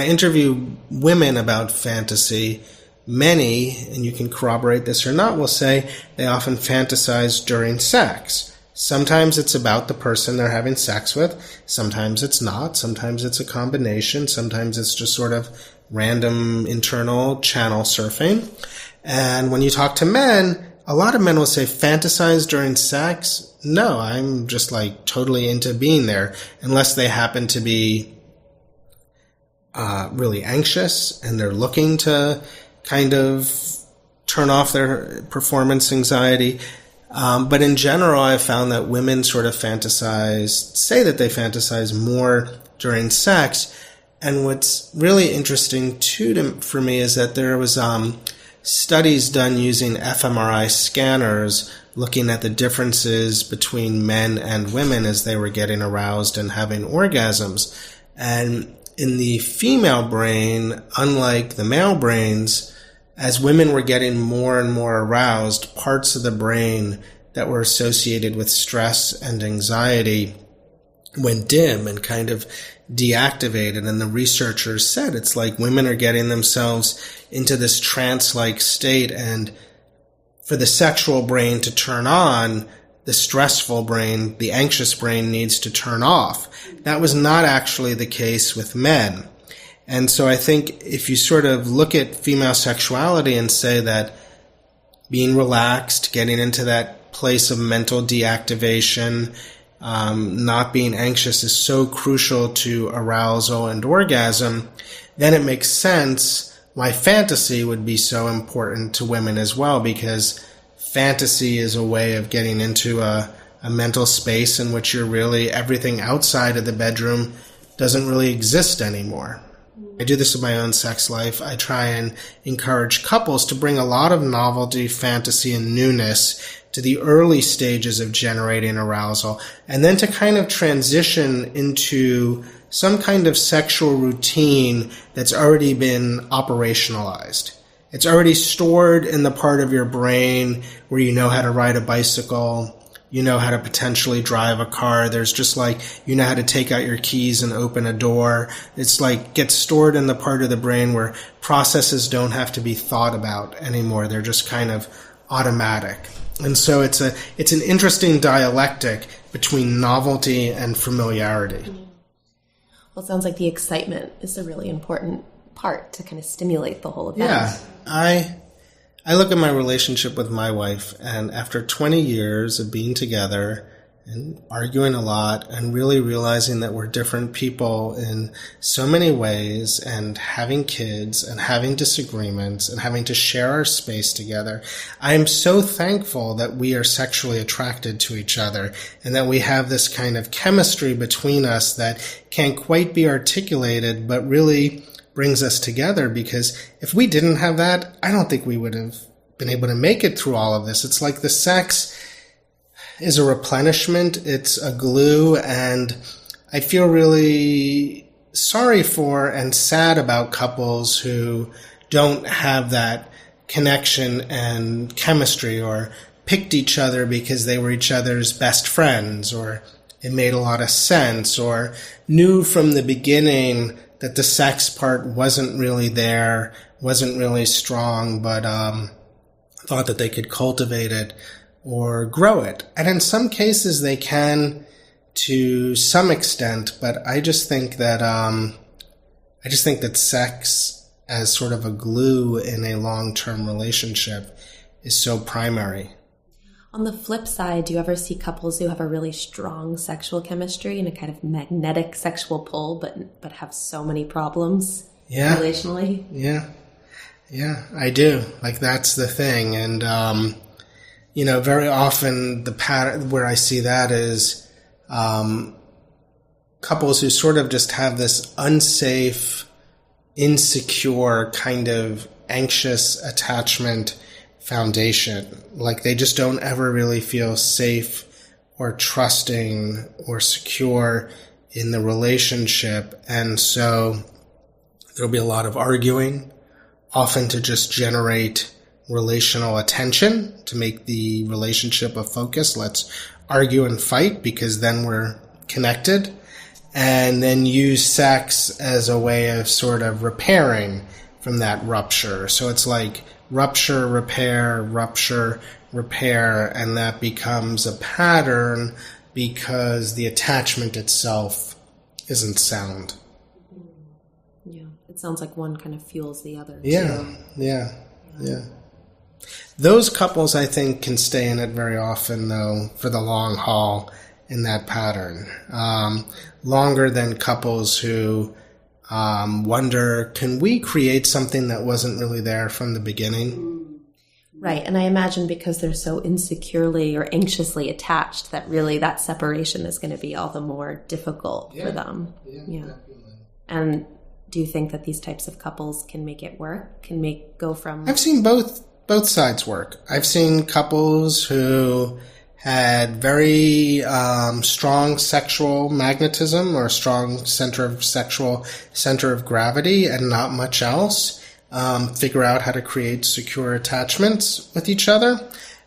interview women about fantasy, many, and you can corroborate this or not, will say they often fantasize during sex. Sometimes it's about the person they're having sex with. Sometimes it's not. Sometimes it's a combination. Sometimes it's just sort of random internal channel surfing. And when you talk to men, a lot of men will say fantasize during sex. No, I'm just like totally into being there, unless they happen to be really anxious and they're looking to kind of turn off their performance anxiety. But in general, I've found that women sort of say that they fantasize more during sex. And what's really interesting too for me is that there was studies done using fMRI scanners looking at the differences between men and women as they were getting aroused and having orgasms. And in the female brain, unlike the male brains, as women were getting more and more aroused, parts of the brain that were associated with stress and anxiety went dim and kind of deactivated. And the researchers said it's like women are getting themselves into this trance-like state, and for the sexual brain to turn on, the stressful brain, the anxious brain, needs to turn off. That was not actually the case with men. And so I think if you sort of look at female sexuality and say that being relaxed, getting into that place of mental deactivation, not being anxious is so crucial to arousal and orgasm, then it makes sense why fantasy would be so important to women as well, because fantasy is a way of getting into a mental space in which you're really, everything outside of the bedroom doesn't really exist anymore. I do this in my own sex life. I try and encourage couples to bring a lot of novelty, fantasy, and newness to the early stages of generating arousal, and then to kind of transition into some kind of sexual routine that's already been operationalized. It's already stored in the part of your brain where you know how to ride a bicycle, you know how to potentially drive a car. There's just like, you know how to take out your keys and open a door. It's like gets stored in the part of the brain where processes don't have to be thought about anymore. They're just kind of automatic. And so it's an interesting dialectic between novelty and familiarity. Well, it sounds like the excitement is a really important part to kind of stimulate the whole event. Yeah. I look at my relationship with my wife, and after 20 years of being together and arguing a lot and really realizing that we're different people in so many ways, and having kids and having disagreements and having to share our space together, I am so thankful that we are sexually attracted to each other and that we have this kind of chemistry between us that can't quite be articulated, but really brings us together, because if we didn't have that, I don't think we would have been able to make it through all of this. It's like the sex is a replenishment, it's a glue, and I feel really sorry for and sad about couples who don't have that connection and chemistry, or picked each other because they were each other's best friends, or it made a lot of sense, or knew from the beginning that the sex part wasn't really there, wasn't really strong, but thought that they could cultivate it or grow it. And in some cases they can to some extent, but I just think that sex as sort of a glue in a long-term relationship is so primary. On the flip side, do you ever see couples who have a really strong sexual chemistry and a kind of magnetic sexual pull, but have so many problems relationally? Yeah, I do. Like, that's the thing. And, very often the pattern where I see that is couples who sort of just have this unsafe, insecure, kind of anxious attachment foundation. Like, they just don't ever really feel safe or trusting or secure in the relationship. And so there'll be a lot of arguing, often to just generate relational attention, to make the relationship a focus. Let's argue and fight because then we're connected. And then use sex as a way of sort of repairing from that rupture. So it's like rupture, repair, and that becomes a pattern because the attachment itself isn't sound. Yeah, it sounds like one kind of fuels the other. Yeah. Those couples, I think, can stay in it very often, though, for the long haul in that pattern. Longer than couples who wonder, can we create something that wasn't really there from the beginning? Right. And I imagine because they're so insecurely or anxiously attached that really that separation is going to be all the more difficult for them. Yeah. And do you think that these types of couples can make it work? Go from... I've seen both sides work. I've seen couples who had very strong sexual magnetism or strong center of gravity and not much else, figure out how to create secure attachments with each other.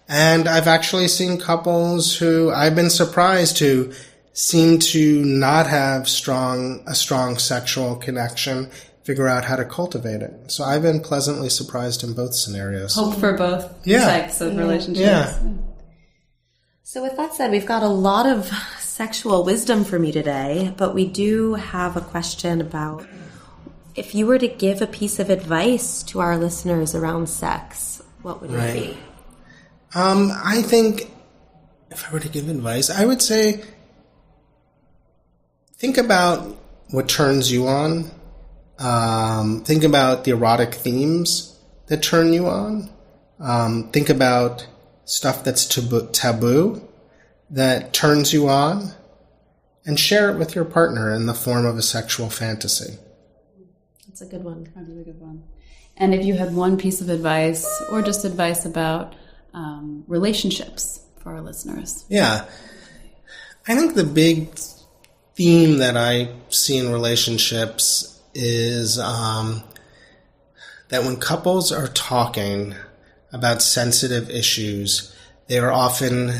And I've actually seen couples who I've been surprised who seem to not have a strong sexual connection, figure out how to cultivate it. So I've been pleasantly surprised in both scenarios. Hope for both sex of relationships. Yeah. So with that said, we've got a lot of sexual wisdom from you today, but we do have a question about if you were to give a piece of advice to our listeners around sex, what would it be? I think if I were to give advice, I would say think about what turns you on. Think about the erotic themes that turn you on. Think about stuff that's taboo that turns you on, and share it with your partner in the form of a sexual fantasy. That's a good one. That is a good one. And if you had one piece of advice or just advice about relationships for our listeners. Yeah. I think the big theme that I see in relationships is that when couples are talking about sensitive issues, they are often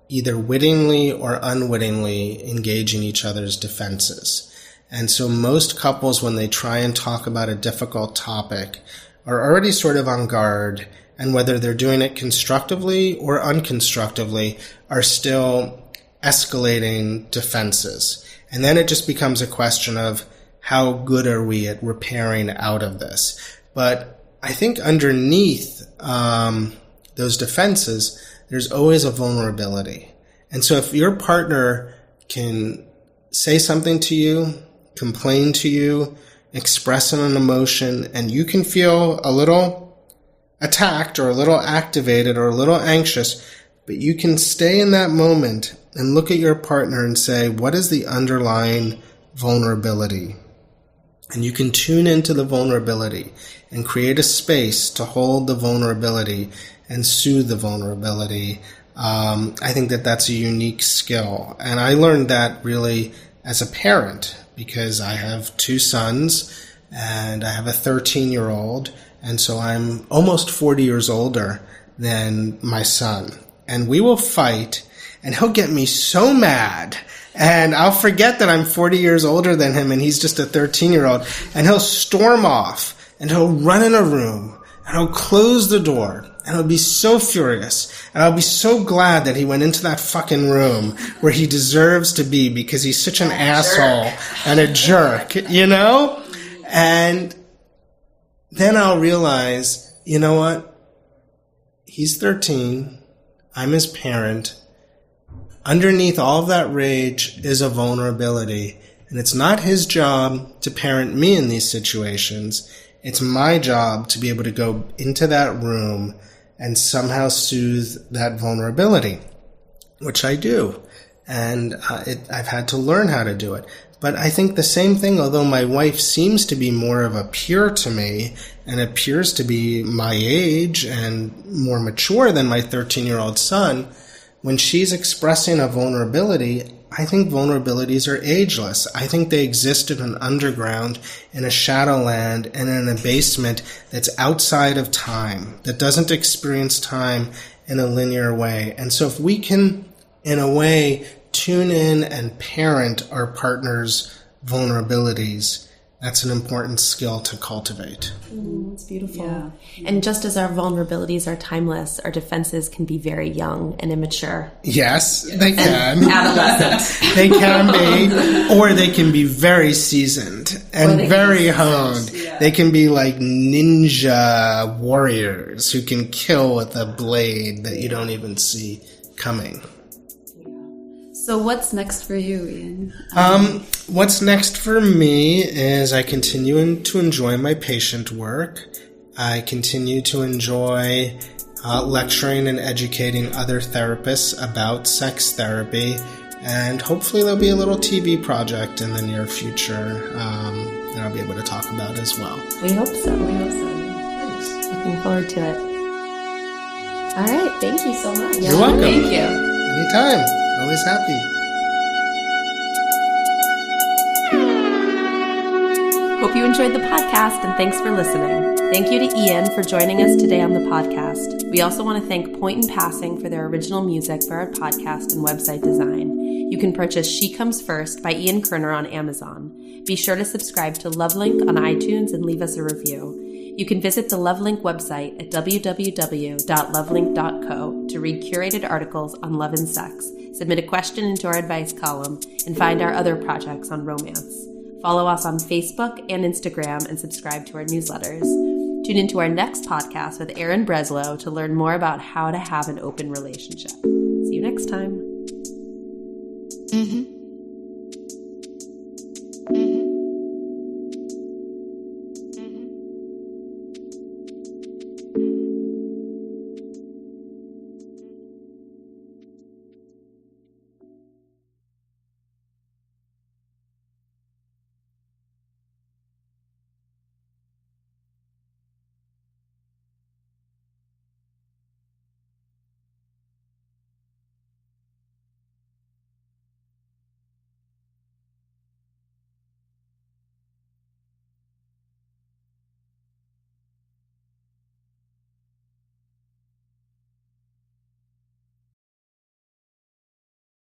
either wittingly or unwittingly engaging each other's defenses. And so most couples, when they try and talk about a difficult topic, are already sort of on guard, and whether they're doing it constructively or unconstructively, are still escalating defenses. And then it just becomes a question of how good are we at repairing out of this. But I think underneath those defenses, there's always a vulnerability. And so if your partner can say something to you, complain to you, express an emotion, and you can feel a little attacked or a little activated or a little anxious, but you can stay in that moment and look at your partner and say, what is the underlying vulnerability? And you can tune into the vulnerability and create a space to hold the vulnerability and soothe the vulnerability. I think that that's a unique skill. And I learned that really as a parent, because I have two sons and I have a 13-year-old, And so I'm almost 40 years older than my son. And we will fight, and he'll get me so mad. And I'll forget that I'm 40 years older than him and he's just a 13-year-old. And he'll storm off and he'll run in a room and he'll close the door and he'll be so furious. And I'll be so glad that he went into that fucking room where he deserves to be because he's such an asshole and a jerk, you know? And then I'll realize, you know what? He's 13. I'm his parent. Underneath all of that rage is a vulnerability, and it's not his job to parent me in these situations. It's my job to be able to go into that room and somehow soothe that vulnerability, which I do. And I've had to learn how to do it. But I think the same thing, although my wife seems to be more of a peer to me and appears to be my age and more mature than my 13-year-old son, when she's expressing a vulnerability, I think vulnerabilities are ageless. I think they exist in an underground, in a shadowland, and in a basement that's outside of time, that doesn't experience time in a linear way. And so if we can, in a way, tune in and parent our partner's vulnerabilities, that's an important skill to cultivate. It's beautiful. Yeah. And just as our vulnerabilities are timeless, our defenses can be very young and immature. Yes, they can. Adolescent. They can be, or they can be very seasoned and very honed. Yeah. They can be like ninja warriors who can kill with a blade that you don't even see coming. So what's next for you, Ian? What's next for me is I continue to enjoy my patient work. I continue to enjoy lecturing and educating other therapists about sex therapy. And hopefully there'll be a little TV project in the near future that I'll be able to talk about as well. We hope so. Thanks. Looking forward to it. All right. Thank you so much. You're welcome. Thank you. Anytime. Always happy. Hope you enjoyed the podcast, and thanks for listening. Thank you to Ian for joining us today on the podcast. We also want to thank Point and Passing for their original music for our podcast and website design. You can purchase She Comes First by Ian Kerner on Amazon. Be sure to subscribe to LOVELINK on iTunes and leave us a review. You can visit the LOVELINK website at www.lovelink.co to read curated articles on love and sex, submit a question into our advice column, and find our other projects on romance. Follow us on Facebook and Instagram and subscribe to our newsletters. Tune into our next podcast with Erin Breslow to learn more about how to have an open relationship. See you next time.